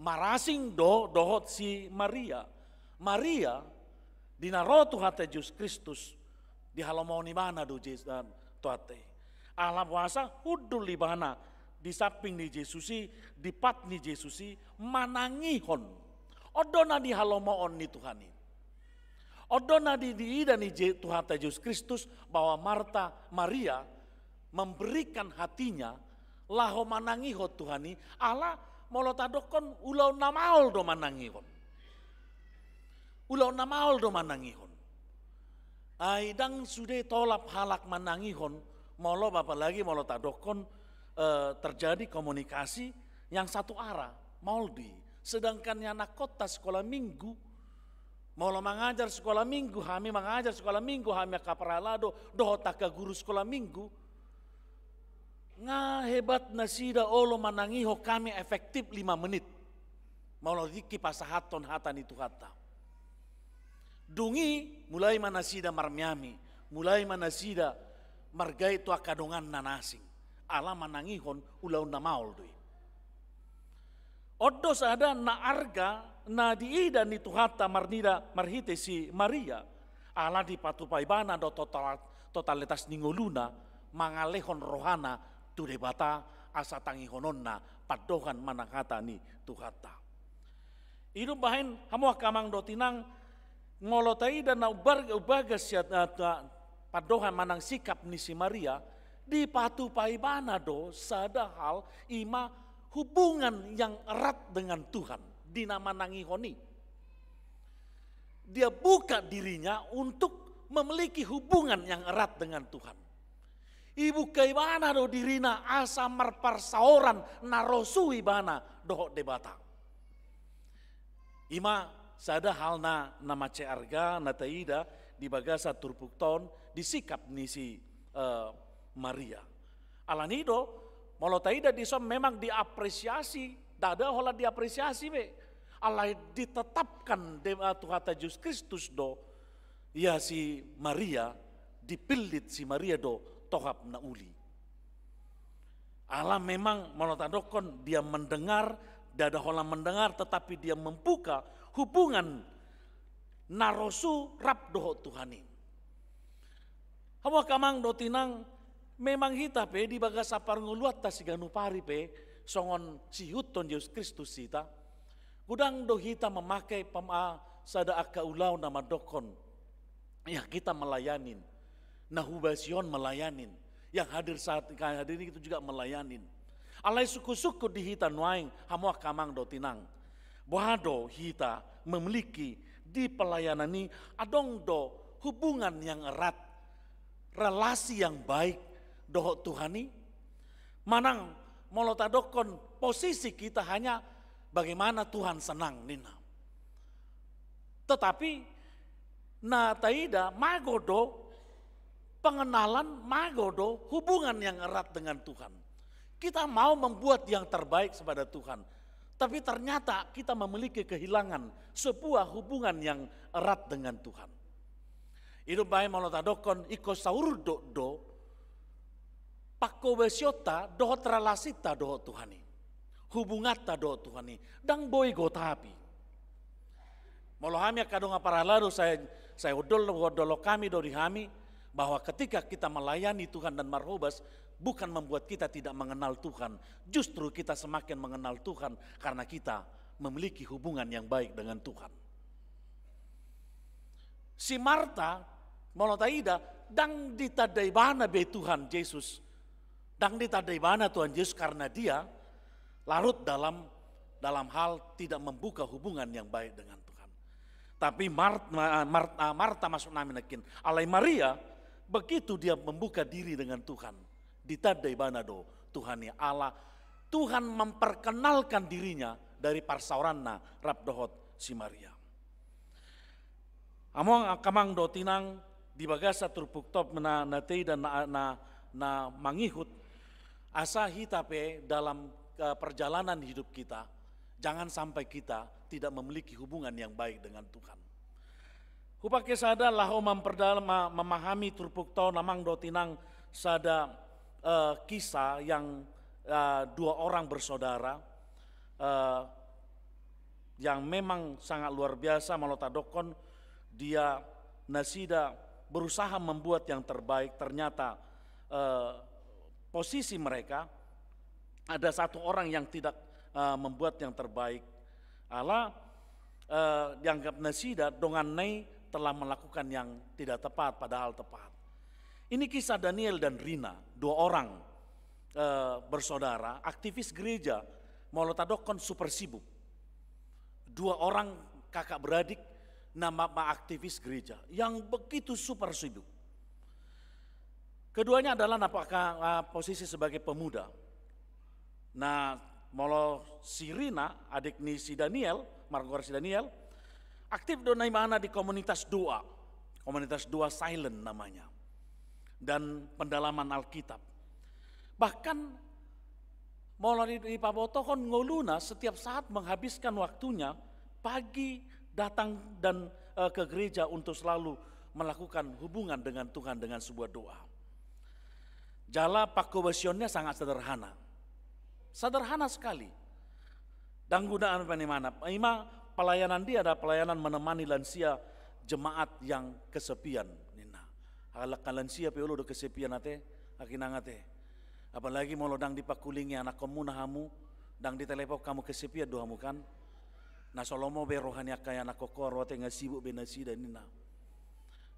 Marasing dohot si Maria. Maria dinaro Tuhan Yesus Kristus di halamon ibana do tuate. Alam puasa hudul ibana di samping ni Yesusi, di pat ni Yesusi manangihon. Odona di halamoon ni Tuhani. Odona di ida ni Tuhan Yesus Kristus bahwa Maria memberikan hatinya laho manangihon Tuhani Allah molo tadokon ulau namaol do manangihon. Ulau namaol do manangihon. Aidang sudah tolap halak manangihon molo apalagi molo tadokon terjadi komunikasi yang satu arah mauldi. Sedangkan yang anak kota sekolah minggu maulah mengajar sekolah minggu, kami mengajar sekolah minggu, kami kaparalado, dohota ke guru sekolah minggu. Nga hebat nasida olo manangiho kami efektif 5 menit. Maulah diki pasahaton hatan itu kata. Dungi mulai manasida marmiami, mulai manasida margai itu akadongan nanasing. Ala manangihon ulau na maul doi. Odos ada na arga na diida ni tuhata marnida marhite si Maria. Ala di patupai bana do totalitas ningoluna mangalehon rohana tu debata asa tangihononna padohan manangkata ni tuhata. Idu bahin hamu kamang do tinang ngolotai dan na ubaga siat padohan manang sikap ni si Maria di patupai bana do sadahal ima hubungan yang erat dengan Tuhan di nama nangihoni. Dia buka dirinya untuk memiliki hubungan yang erat dengan Tuhan. Ibu kaibana do dirina asa marparsaoran narosu ibana dohok debata. Ima sada halna nama cearga nataida di bagasa turpukton disikap nisi Maria. Alanido molotaida disom memang diapresiasi, dada hola diapresiasi be. Allah ditetapkan Tuhan Yesus Kristus do, ya si Maria dipilih si Maria do tohap na uli. Allah memang molotadokon dia mendengar, dada hola mendengar, tetapi dia membuka hubungan narosu rap doho Tuhani. Hawa kamang do tinang memang hita pe di bagasa parnguluat ta siganu pari pe songon si huton Yesus Kristus sita. Gudang do hita memakai sada aka ulau nama dokon. Ya kita melayanin. Nahubasion melayanin. Yang hadir saat hadir ini itu juga melayanin. Alai suku-suku di hita nuaing hamua kamang do tinang. Bohado hita memiliki di pelayanan ini adong do hubungan yang erat. Relasi yang baik doh Tuhani. Manang molotadokon posisi kita hanya bagaimana Tuhan senang nina. Tetapi na taida magodo pengenalan, magodo hubungan yang erat dengan Tuhan. Kita mau membuat yang terbaik kepada Tuhan, tapi ternyata kita memiliki kehilangan sebuah hubungan yang erat dengan Tuhan. Itu baik malotadokon iko saur do pakko besiota do tralasita do Tuhani. Hubungata do Tuhani dang boy go tapi. Molohami kadang para lalu saya udol kami do dihami bahwa ketika kita melayani Tuhan dan marhobas bukan membuat kita tidak mengenal Tuhan, justru kita semakin mengenal Tuhan karena kita memiliki hubungan yang baik dengan Tuhan. Si Marta, Molotaida, dang ditadai bana be Tuhan Yesus, dang ditadai bana Tuhan Yesus karena dia larut dalam hal tidak membuka hubungan yang baik dengan Tuhan. Tapi Marta masuk naminakin, alai Maria, begitu dia membuka diri dengan Tuhan, ditadai banado Tuhan ya Allah, Tuhan memperkenalkan dirinya dari parsauranna rabdohot si Maria. Among kamang do tinang di bagasa turpuktop na tei dan na mangihut asa hitape dalam perjalanan hidup kita, jangan sampai kita tidak memiliki hubungan yang baik dengan Tuhan. Hupake sada laho memperdalam memahami turpukto namang do tinang sada kisah yang dua orang bersaudara yang memang sangat luar biasa. Malotadokon dia nasida berusaha membuat yang terbaik, ternyata posisi mereka ada satu orang yang tidak membuat yang terbaik. Allah dianggap nasida dongan nei telah melakukan yang tidak tepat padahal tepat. Ini kisah Daniel dan Rina, dua orang bersaudara, aktivis gereja, Molotadokon super sibuk. Dua orang kakak beradik, nama aktivis gereja yang begitu super sibuk. Keduanya adalah posisi sebagai pemuda. Nah, molo si Rina, adik ni si Daniel, margor si Daniel, aktif donai mana di komunitas doa silent namanya, dan pendalaman Alkitab. Bahkan molo di Pabotokon ngoluna setiap saat menghabiskan waktunya pagi datang dan ke gereja untuk selalu melakukan hubungan dengan Tuhan dengan sebuah doa. Jala pakobasionnya sangat sederhana. Sederhana sekali. Dan gunaan bagaimana? Ima pelayanan dia ada pelayanan menemani lansia jemaat yang kesepian. Nina, halak lansia pe ulo do kesepian ate, akinangate. Apalagi mau dang dipakulingi anak komuna hamu, dang ditelepok kamu kesepian doamu kan. Nah solomo be rohani kaya anak kokor wate ngasibuk be nasi dan nina.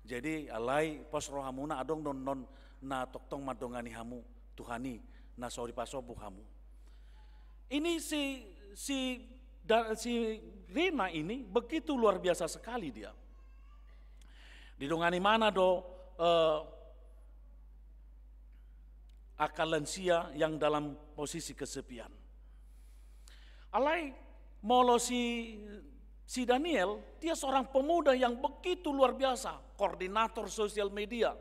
Jadi alai pos rohamuna adong non na toktong madongani hamu Tuhani na sori pasobu hamu. Ini si Rina ini begitu luar biasa sekali dia. Didongani mana do akal lansia yang dalam posisi kesepian. Alai molo si Daniel, dia seorang pemuda yang begitu luar biasa, koordinator sosial media.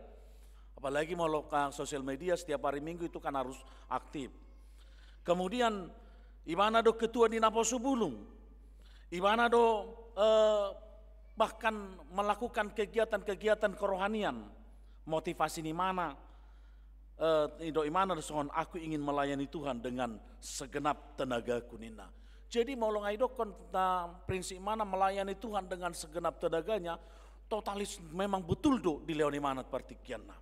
Apalagi molo sosial media setiap hari Minggu itu kan harus aktif. Kemudian Imana do ketua di Naposubulung, Imana do bahkan melakukan kegiatan-kegiatan kerohanian, motivasi di mana, do imana do sohon aku ingin melayani Tuhan dengan segenap tenagaku nina. Jadi mau longaidokon prinsip mana melayani Tuhan dengan segenap tenaganya, totalis memang betul do di leoni mana partikianna.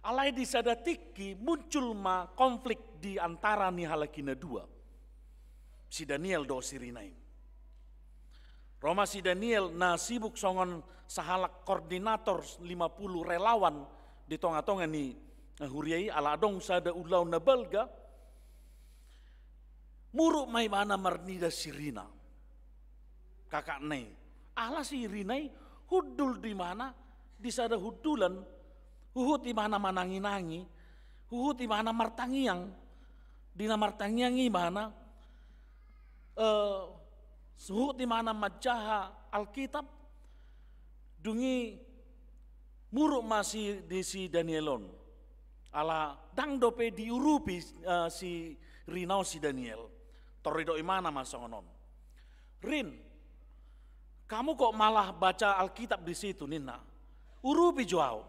Alai di sadatiki muncul konflik di antara ni halakina dua. Si Daniel do si Rinaim. Roma si Daniel na sibuk songon sahalak koordinator 50 relawan di tonga-tonga ni huriai ala adong sada ulau na balga. Muruk mai mana marnida si Rina. Kakak nei. Ala si Rinai hudul di mana di sada hudulan. Huhut di mana manangi-nangi. Huhut di mana martangiang. Dina martangiangi mana. Suhut di mana majaha Alkitab. dungi muruk masih di si Danielon. Ala dang dope diurupi si Rinau si Daniel. Torido imana masongonon. Rin, kamu kok malah baca Alkitab di situ Nina? Urupi joau.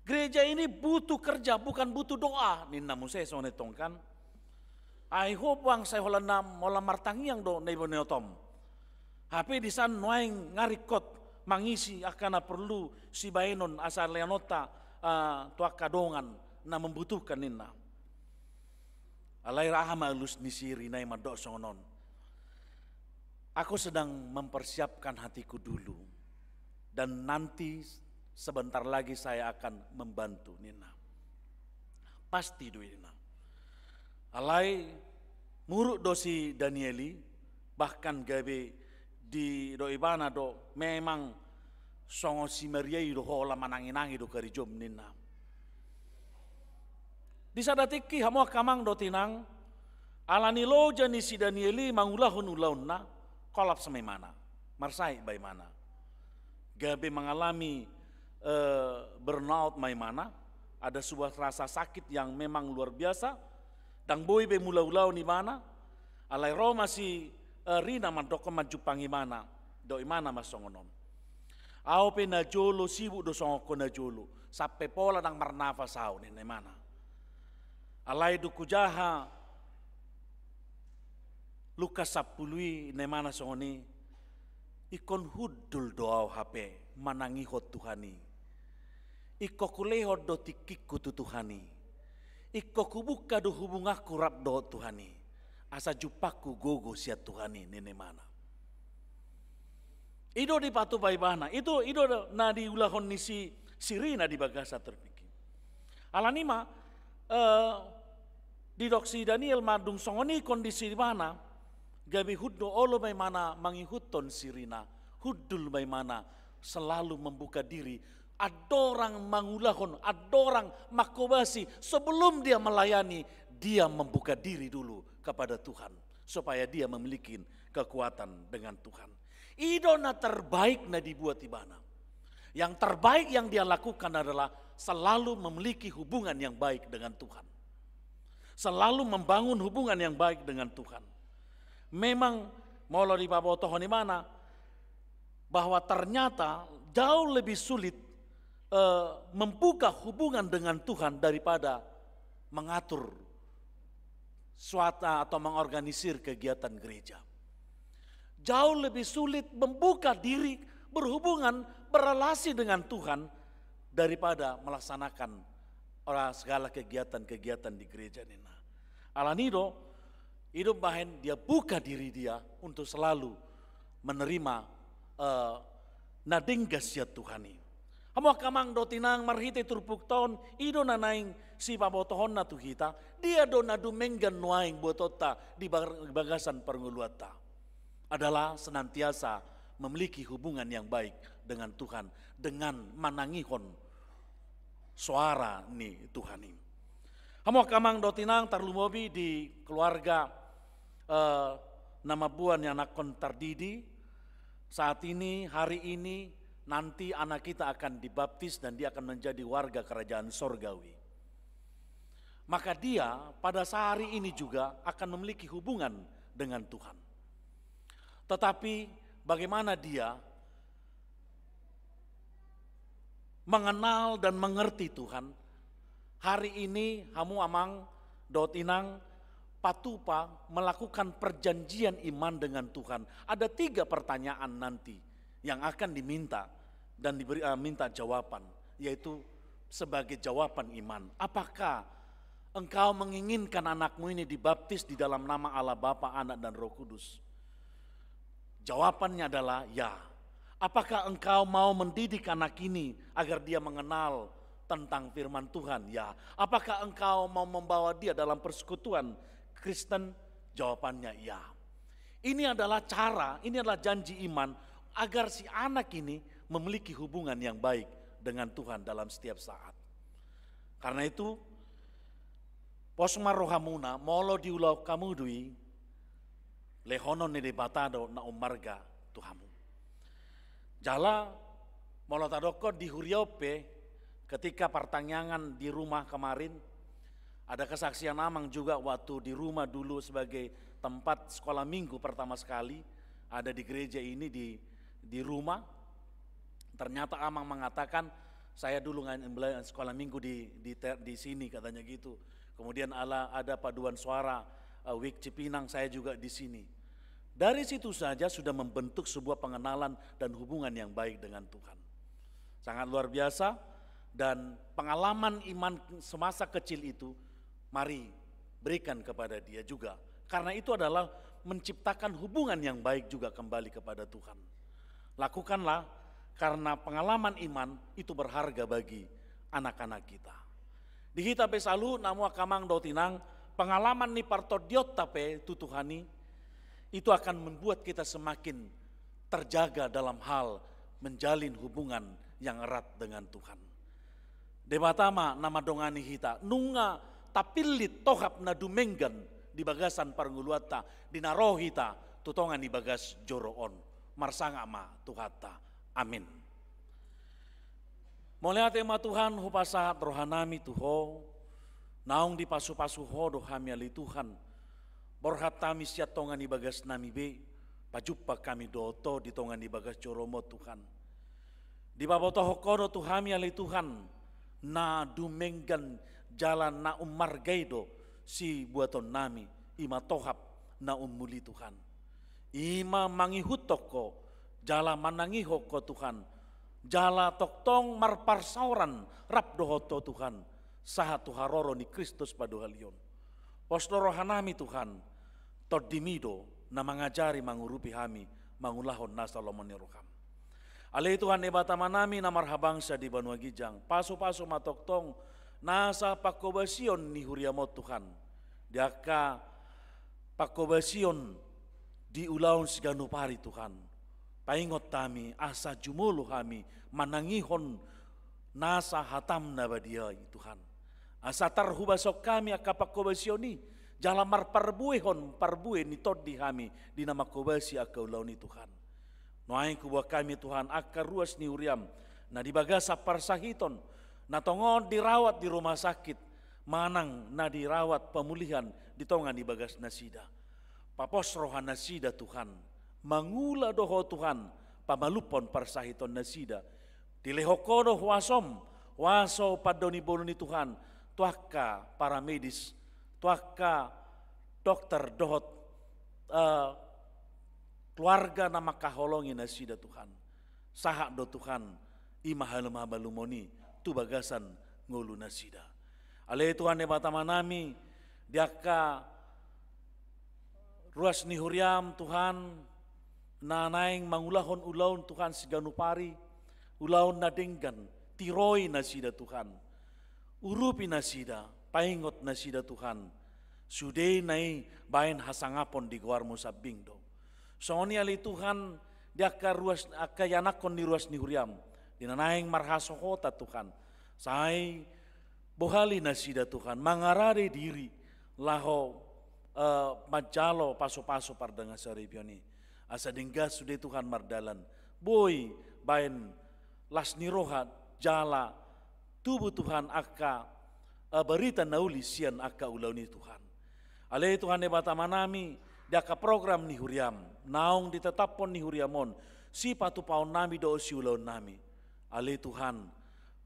Gereja ini butuh kerja, bukan butuh doa. Nina musai sonetong kan. I hope wang saya holana mola martangiang do nebo neotom. HP di san noaing ngarikot mangisi akan perlu si baenon asal leonota tua kadongan na membutuhkan Nina. Alai rahama alus nisiri nai madok songonon. Aku sedang mempersiapkan hatiku dulu. Dan nanti sebentar lagi saya akan membantu Nina. Pasti do Nina. Alai muruk dosi Danieli bahkan gawe di do ibana do memang songo si Mariai do hola manangi-nangi do kari jom Nina. Di sadatiki hamo kamang do tinang alani lo jani si Danieli mangulahun ulaunna kolap semai mana marsai bay mana gabe mengalami burnout may mana ada sebuah rasa sakit yang memang luar biasa dang boy be mula-ulau ni mana alai Roma si Rina mandoko maju pangi mana do imana masongonon au pe na jolo sibuk do songo na jolo sampai pola dang marnafas au ni mana alai duku jaha Lukas 10 nemana songoni ikon hudul doa HP manangi hot Tuhani iko kulehot do tikiku tu Tuhani iko kubuka do hubungaku rap do Tuhani asa jupaku gogo sia Tuhani nene mana ido di patu baibana ido na di ulahon nisi sirina di bagasa terpikir alanima di doksi Daniel madung songoni kondisi di mana gabi huddo olo bay mana mangihuton sirina hudul bay mana selalu membuka diri adorang mangulahon adorang makobasi sebelum dia melayani dia membuka diri dulu kepada Tuhan supaya dia memiliki kekuatan dengan Tuhan idona terbaik na dibuat ibana yang terbaik yang dia lakukan adalah selalu memiliki hubungan yang baik dengan Tuhan selalu membangun hubungan yang baik dengan Tuhan. Memang molo di babotohon di mana bahwa ternyata jauh lebih sulit membuka hubungan dengan Tuhan daripada mengatur suatu atau mengorganisir kegiatan gereja. Jauh lebih sulit membuka diri berhubungan berrelasi dengan Tuhan daripada melaksanakan segala kegiatan-kegiatan di gereja Nina. Alanido hidup bahen dia buka diri dia untuk selalu menerima nadinggas ya Tuhani. Hamo kamang do tinang marhite turpuk tahun ido nanaing si babotohon na tuhita dia do nadu menggan nuaing botota di bagasan pernguluata adalah senantiasa memiliki hubungan yang baik dengan Tuhan dengan manangihon suara ni Tuhan ini. Hamo kamang do tinang tarlumobi di keluarga nama buan yang nakon tardidi saat ini hari ini nanti anak kita akan dibaptis dan dia akan menjadi warga kerajaan sorgawi. Maka dia pada sehari ini juga akan memiliki hubungan dengan Tuhan. Tetapi bagaimana dia mengenal dan mengerti Tuhan. Hari ini hamu amang dotinang patupa melakukan perjanjian iman dengan Tuhan. Ada 3 pertanyaan nanti yang akan diminta dan diberi minta jawaban, yaitu sebagai jawaban iman. Apakah engkau menginginkan anakmu ini dibaptis di dalam nama Allah Bapa, Anak dan Roh Kudus? Jawabannya adalah ya. Apakah engkau mau mendidik anak ini agar dia mengenal tentang firman Tuhan? Ya. Apakah engkau mau membawa dia dalam persekutuan Kristen? Jawabannya ya. Ini adalah cara, ini adalah janji iman agar si anak ini memiliki hubungan yang baik dengan Tuhan dalam setiap saat. Karena itu, posmar rohamuna molo diulau kamu dui lehonon ne debatado na umarga Tuhamu. Jala Molotadoko di Huriope ketika pertanyaan di rumah kemarin, ada kesaksian Amang juga waktu di rumah dulu sebagai tempat sekolah minggu pertama sekali, ada di gereja ini di rumah. Ternyata Amang mengatakan, saya dulu sekolah minggu di sini katanya gitu. Kemudian ada paduan suara Wik Cipinang, saya juga di sini. Dari situ saja sudah membentuk sebuah pengenalan dan hubungan yang baik dengan Tuhan. Sangat luar biasa, dan pengalaman iman semasa kecil itu mari berikan kepada dia juga. Karena itu adalah menciptakan hubungan yang baik juga kembali kepada Tuhan. Lakukanlah, karena pengalaman iman itu berharga bagi anak-anak kita. Di kita pesalu namu akamang dotinang pengalaman ni partodiot tape tutuhani itu akan membuat kita semakin terjaga dalam hal menjalin hubungan yang erat dengan Tuhan. Debatama nama dongani hita nunga tapilit tohap na dumenggan di bagasan parnguluata dinarohita tutongan di bagas joroon marsanga ma tuhata. Amin. Moliate ma Tuhan hupasa rohanami tuho naung di pasu-pasu ho dohami ali Tuhan borhatami siat tongan di bagas nami be pajupa kami doto di tongan di bagas joromo Tuhan di baboto hokodo tuhami ali Tuhan na dumenggan jalan na margaido si buaton nami ima tohap na muli Tuhan ima mangihutok ko jala manangiho ko Tuhan jala toktong marparsauran rap dohoto Tuhan saha tuharoro ni Kristus paduhalion postoro hanami Tuhan todimido na mangajari mangurupi hami mangulahon nasa lomoniroham alai Tuhan ebatama nami na marhabangsa di Banua Gijang paso-paso matoktong nasa pakobasion ni huriamot Tuhan diaka pakobasion di ulaun siganupari Tuhan paingot tami asa jumulu hami manangihon nasa hatam na badiay Tuhan asa tarhubasok kami akapakobasioni jalan marparbuehon parbue ni todi hami di nama kobasi aka ulaun ni Tuhan noai kubah kami Tuhan aka ruas ni uriam na dibagasa parsahiton na tongon dirawat di rumah sakit manang na dirawat pemulihan di tongan di bagas nasida papos rohan nasida Tuhan mangula doho Tuhan pamalupon parsahiton nasida dilehokodo waso padoni boloni Tuhan tuaka para medis tuaka dokter dohot keluarga nama kaholongi nasida Tuhan sahak do Tuhan imahalema balumoni tu bagasan ngulu nasida ale Tuhan ebatama nami diaka ruas ni huriam Tuhan na naing mangulahon ulaun Tuhan siganupari ulaun nadenggan tiroi nasida Tuhan urupi nasida paingot nasida Tuhan sudai nai bain hasangapon di guarmu sabingdo soni ali Tuhan diaka ruas akayanakon di ruas ni huriam dinanaing marhasokota Tuhan sai bohali nasida Tuhan mangarare diri laho majalo paso-paso pardenga saripioni asa denggas sudah Tuhan mardalan boy bain las nirohat jala tubuh Tuhan aka berita nauli sian aka ulauni Tuhan ale Tuhan ebatama nami diaka program ni huriam naung ditetapon ni huriamon si patu paon nami do si ulaun nami ale Tuhan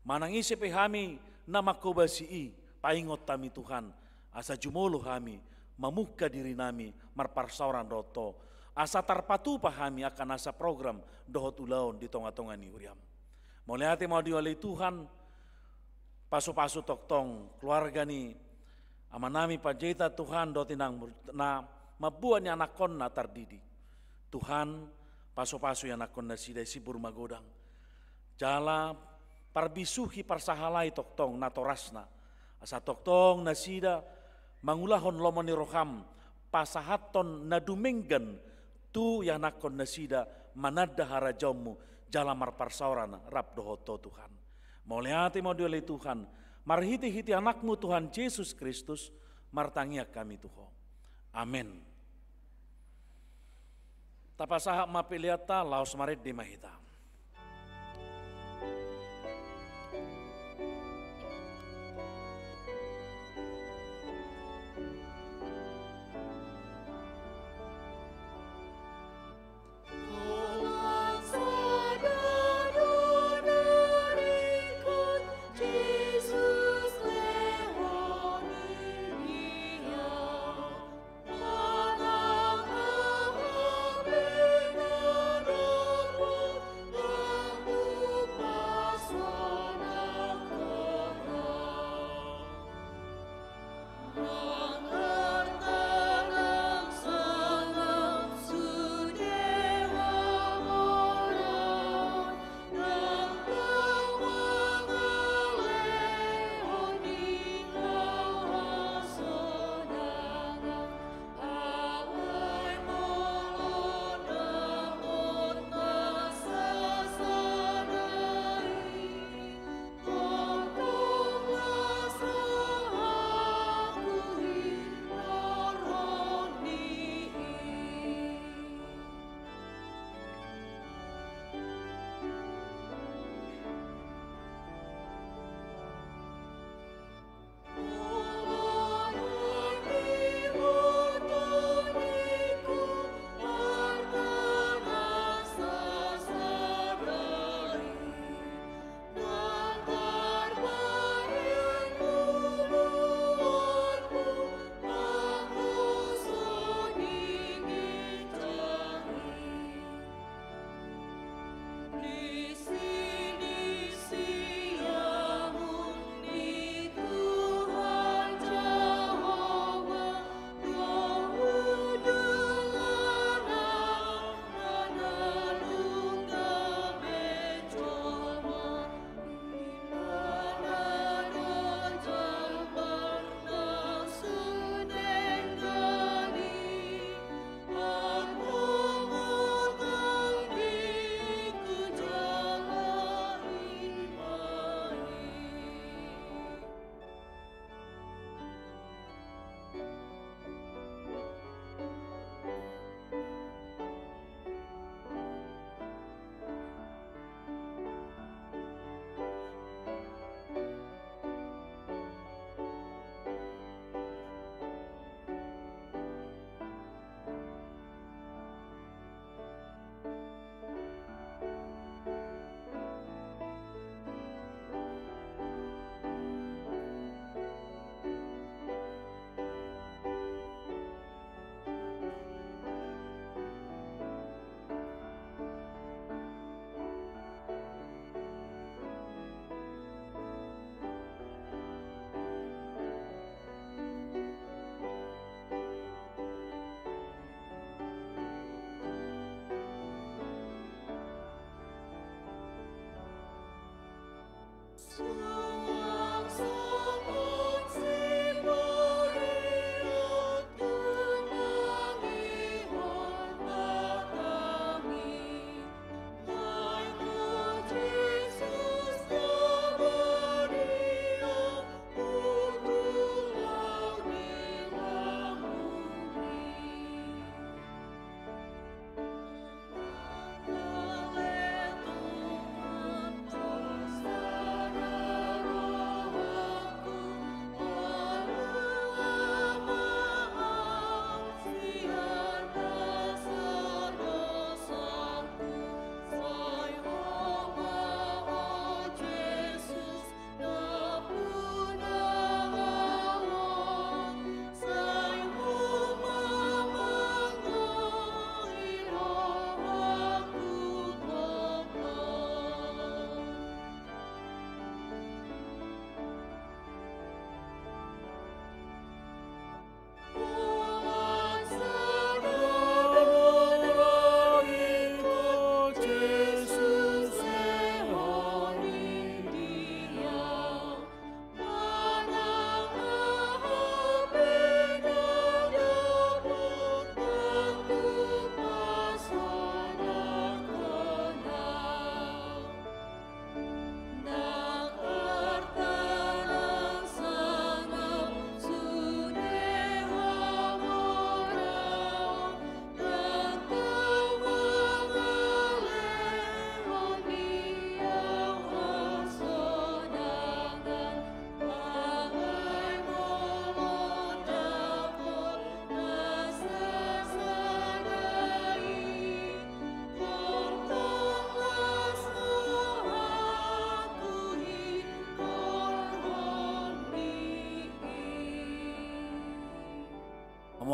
manangisi pehami nama kobasi paingot tami Tuhan asa jumolo hami mamuka diri nami marparsauran roto asa tarpatu pahami akan asa program dohot ulaun di tonga-tonga ni huriam moliate mau diwali Tuhan pasu-pasu toktong keluarga ni amanami pajeta Tuhan do tinang na mabuan yang nakon na tardidi Tuhan pasu-pasu yang nakon na sidai sibur magodang jala parbisuhi parsahalai toktong na torasna asa toktong na sida mangulahon lomoni roham pasahaton na dumenggan tu yang nakon na sida manada harajamu jala marparsauran rap dohoto Tuhan mauliati mau dioleh Tuhan marhiti-hiti anakmu Tuhan Yesus Kristus martangia kami Tuhan amin tapasahak mapiliata laos marit di mahita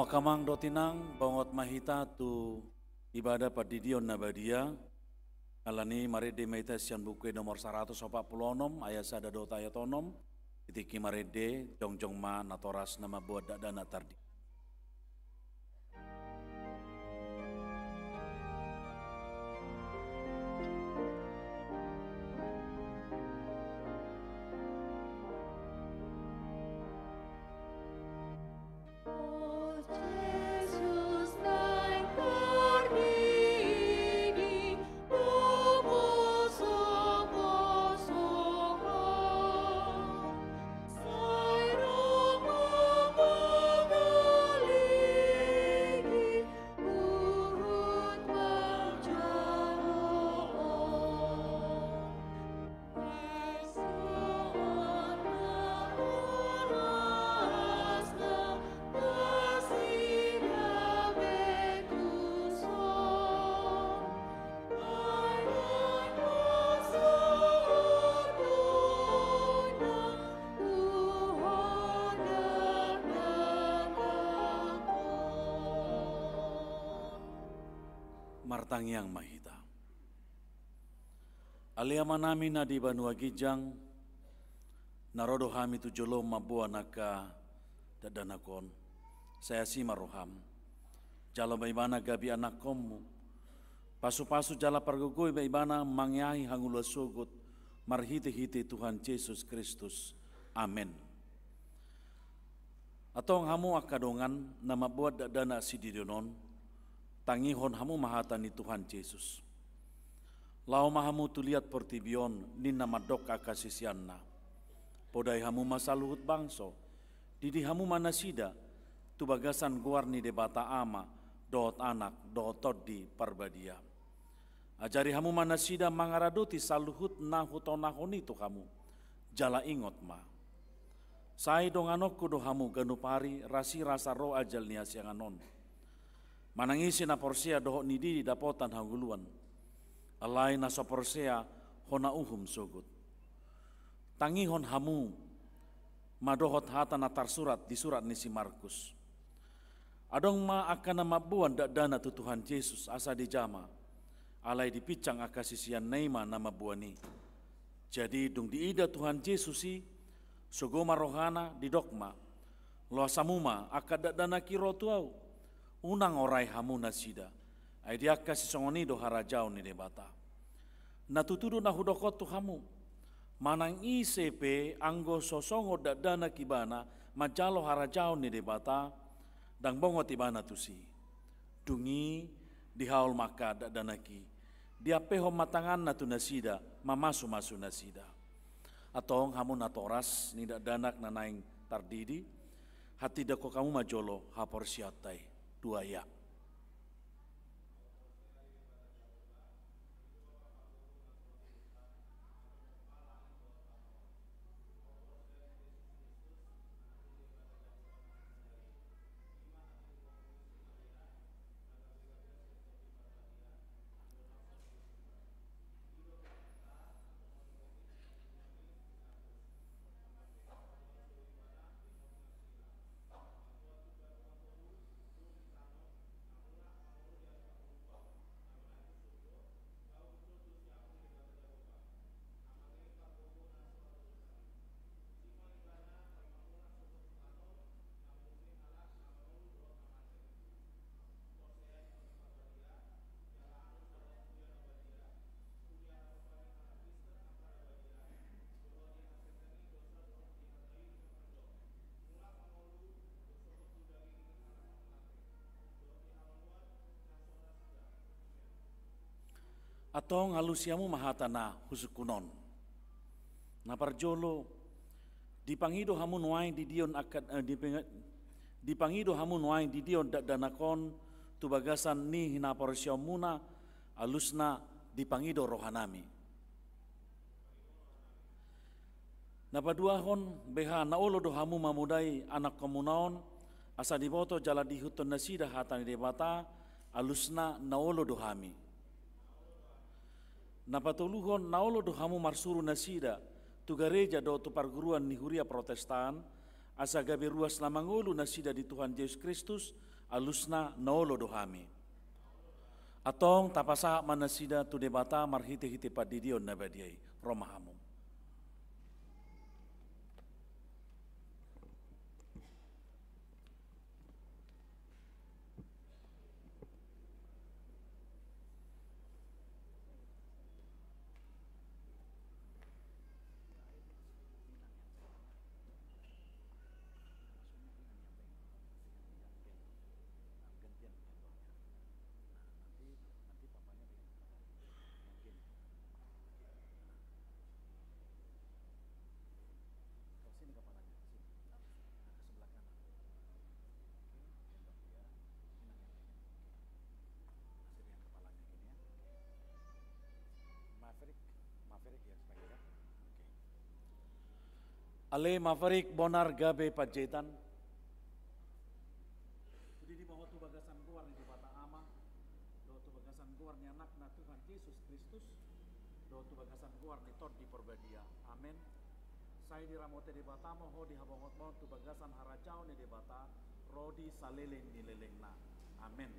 Kamang dotinang bangot mahita tu ibadah padidion nabadia alani marede maita sian buku nomor 146 ayat sada dota ayat onom itiki marede jongjong ma natoras nama buat dana tardi. Martang yang mahita. Aliama nami na di Banua Gijang, narodo hami tu jolo mabua naka dadanakon. Saya si maroham. Jalo baibana gabi anak komu. Pasu-pasu jala pargugui baibana mangyahi hangula sugut. Marhiti-hiti Tuhan Yesus Kristus. Amin. Atong hamu akadongan nama buat dadana si didionon. Tangihon hamu mahatan ni Tuhan Yesus. Lau mahamu tuliat pertibion ni nama dok akasisianna. Podai hamu masaluhut bangso. Didi hamu manasida. Tu bagasan guar ni debata ama. Doot anak, doot todi parbadia. Ajari hamu manasida mangaraduti saluhut nahutonahoni tu kamu. Jala ingot ma. Sai donganokku do hamu ganupari rasi rasa roh ajal ni asianganon. Manangisi na porsia dohok nidi dapotan hanguluan. Alai na so porsia hona uhum sugut. Tangihon hamu madohot hata na tarsurat di surat ni si Markus. Adong ma akan mabuan dana tu Tuhan Yesus asa di jama. Alai dipicang akasisian neima nama buani. Jadi dung diida Tuhan Yesus si sugoma rohana di dokma. Loa samuma akad dana kiro tuau. Unang orai hamu nasida. Aidiaka si songoni do harajau ni debata. Natutudu na hudokot tu hamu. Manang ICP anggo sosongo dadana kibana majalo harajao ni debata dang bongo tibana tusi. Dungi dihaul maka dadana ki. Dia peho matangan natu nasida mamasu-masu nasida. Atong hamun natoras ni dadanak nanaing tardidi hati dako kamu majolo hapor siatai dua ya. Atong halusiamu mahatana husukunon. Naparjolo dipangido hamun wain di dion akad dipangido hamun wain di dion danakon tubagasan ni hinaporsiamuna alusna dipangido rohanami. Napaduahon beha naolo do hamu mamudai anak komunaon asa diboto jala dihuton nasida hatani debata alusna naolo do hami. Napatuluhon naolo do hamu marsuru nasida tu gereja do tu perguruan nihuria protestan asa gabe ruas namangulu nasida di Tuhan Yesus Kristus alusna naolo do hami. Atong tapasa manasida tu debata marhite-hite padidion nabadiai romahamu. Ale Maverick Bonar Gabe Pajetan. Jadi di bawah tu bagasan guar di bata ama, do tu bagasan guar ni anak na Tuhan Yesus Kristus, do tu bagasan guar ni tot di perbadia. Amin. Saya di ramote di bata moho di habongot mo tu bagasan harajau ni di bata, rodi saleleng ni lelengna. Amin.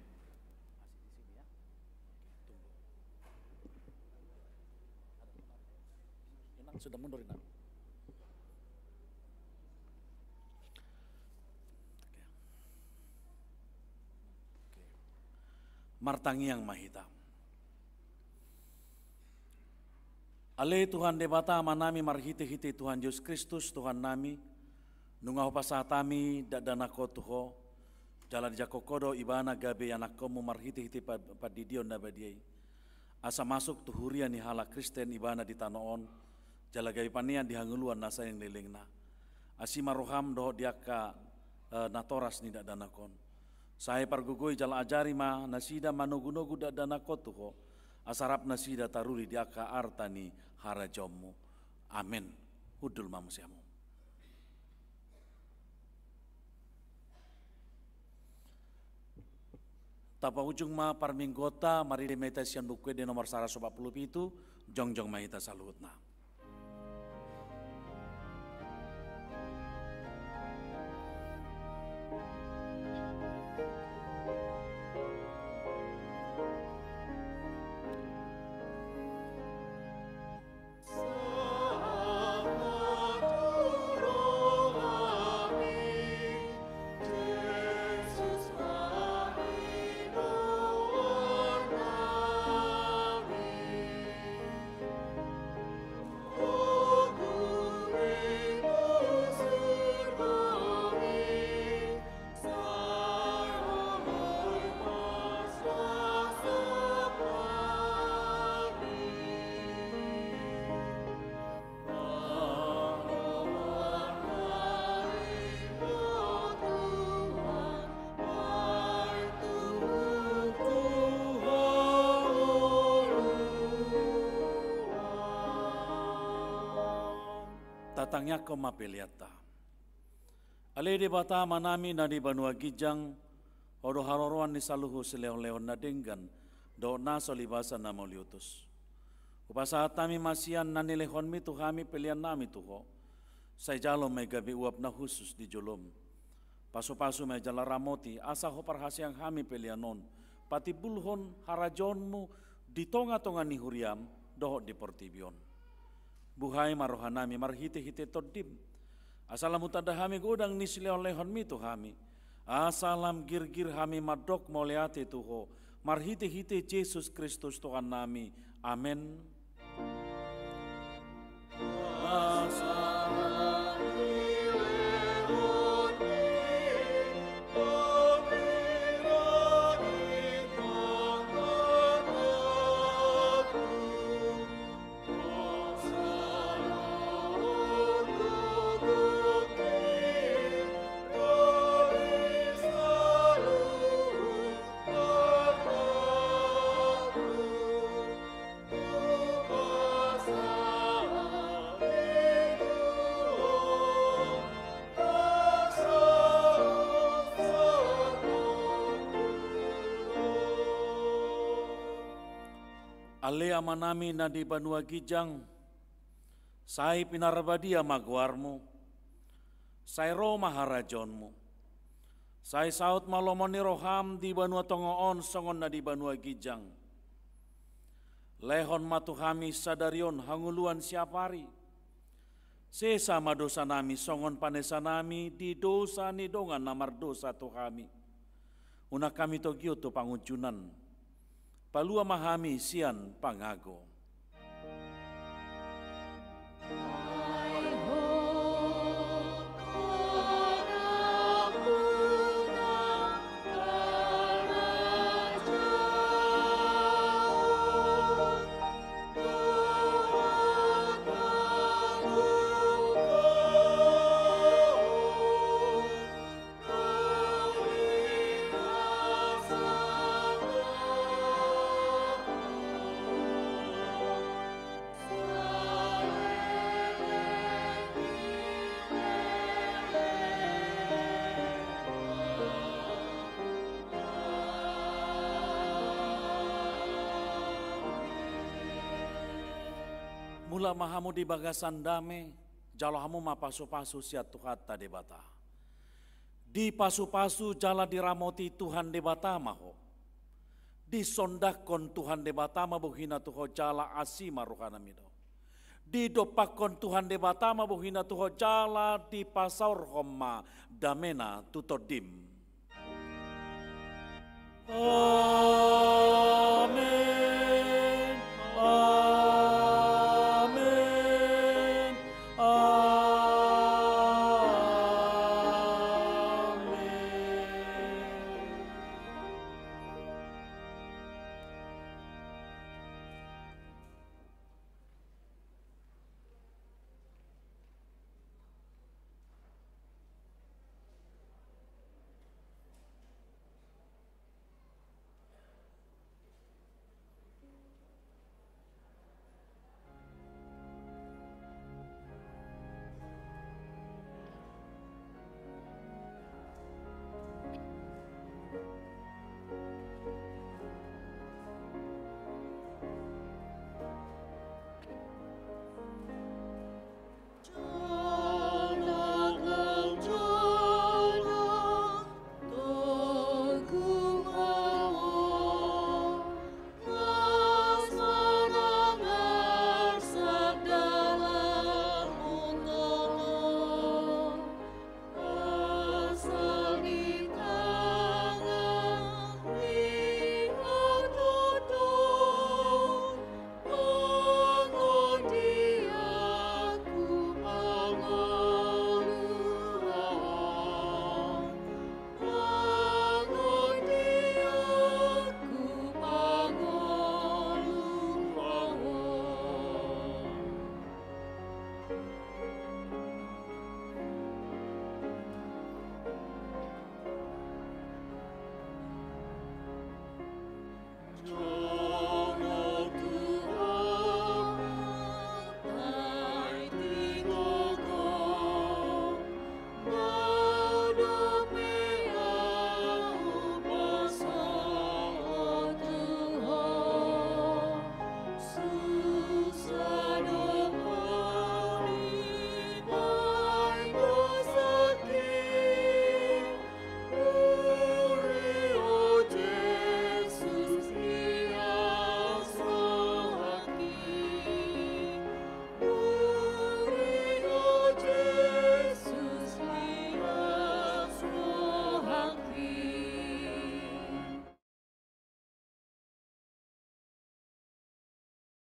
Masih di sini ya. Oke, tunggu. Inang sudah mundur Inang. Martangi yang mahita. Ale Tuhan debata manami marhite-hite Tuhan Yesus Kristus Tuhan nami nungau pasatami dadanako tuho jalan jakokodo ibana gabe anakomu marhite-hite padidion nabadiai asa masuk tuhuria ni hala Kristen ibana di tanoon jala gabe panian dihanguluan nasa yang lelengna asima roham doh diaka natoras ni dadanakon. Saya pargugoi jala ajari ma nasida manugu-nugu dadana kotuho asarap nasida taruri diaka artani harajommu. Amin. Hudul mamusiamu. Tapa ujung ma parminggota mari meditasian buku di nomor 140 itu jongjong mahita saluhutna. patangnya ko mapeliata. Ale di bata manami na di Banua Gijang, odo haroroan ni saluhu sileo-leon na denggan, do na solibasa na mauliutus. Upasahat nami masian na nilehon mi tuhami pelian nami tuho, say jalo may gabi uap na husus di jolom. Paso-paso may jala ramoti, asa ho parhasyang hami pelianon, pati bulhon harajonmu di tonga-tonga ni huriam, doho di portibion. Buhay marohanami marhite-hite todim. Asalam utada hami godang nisli olehon mi tuhami. Asalam gir-gir hami madok moliate tuho. Marhite-hite Yesus Kristus Tuhan nami. Amen. Ale amanami na di Banua Gijang, say pinarabadia magwarmu, say Roma harajonmu, say saut malomon ni roham di Banua Tongoon songon na di Banua Gijang. Lehon matuhami sadarion hanguluan siapari, sesama dosa nami songon panesa nami di dosa ni dongan namar dosa tuhami. Una kami togyo to pangujunan, palua mahami sian pangago. Mula mahamu di bagasan dame, jalo hamu mapasu-pasu siat Tuhan tade bata. Di pasu-pasu jala diramoti Tuhan de bata maho. Di sondakon Tuhan de bata mabuhina tuho jala asima ruhana mido. Di dopakon Tuhan de bata mabuhina tuho jala di pasaur homma damena tutodim. Amen.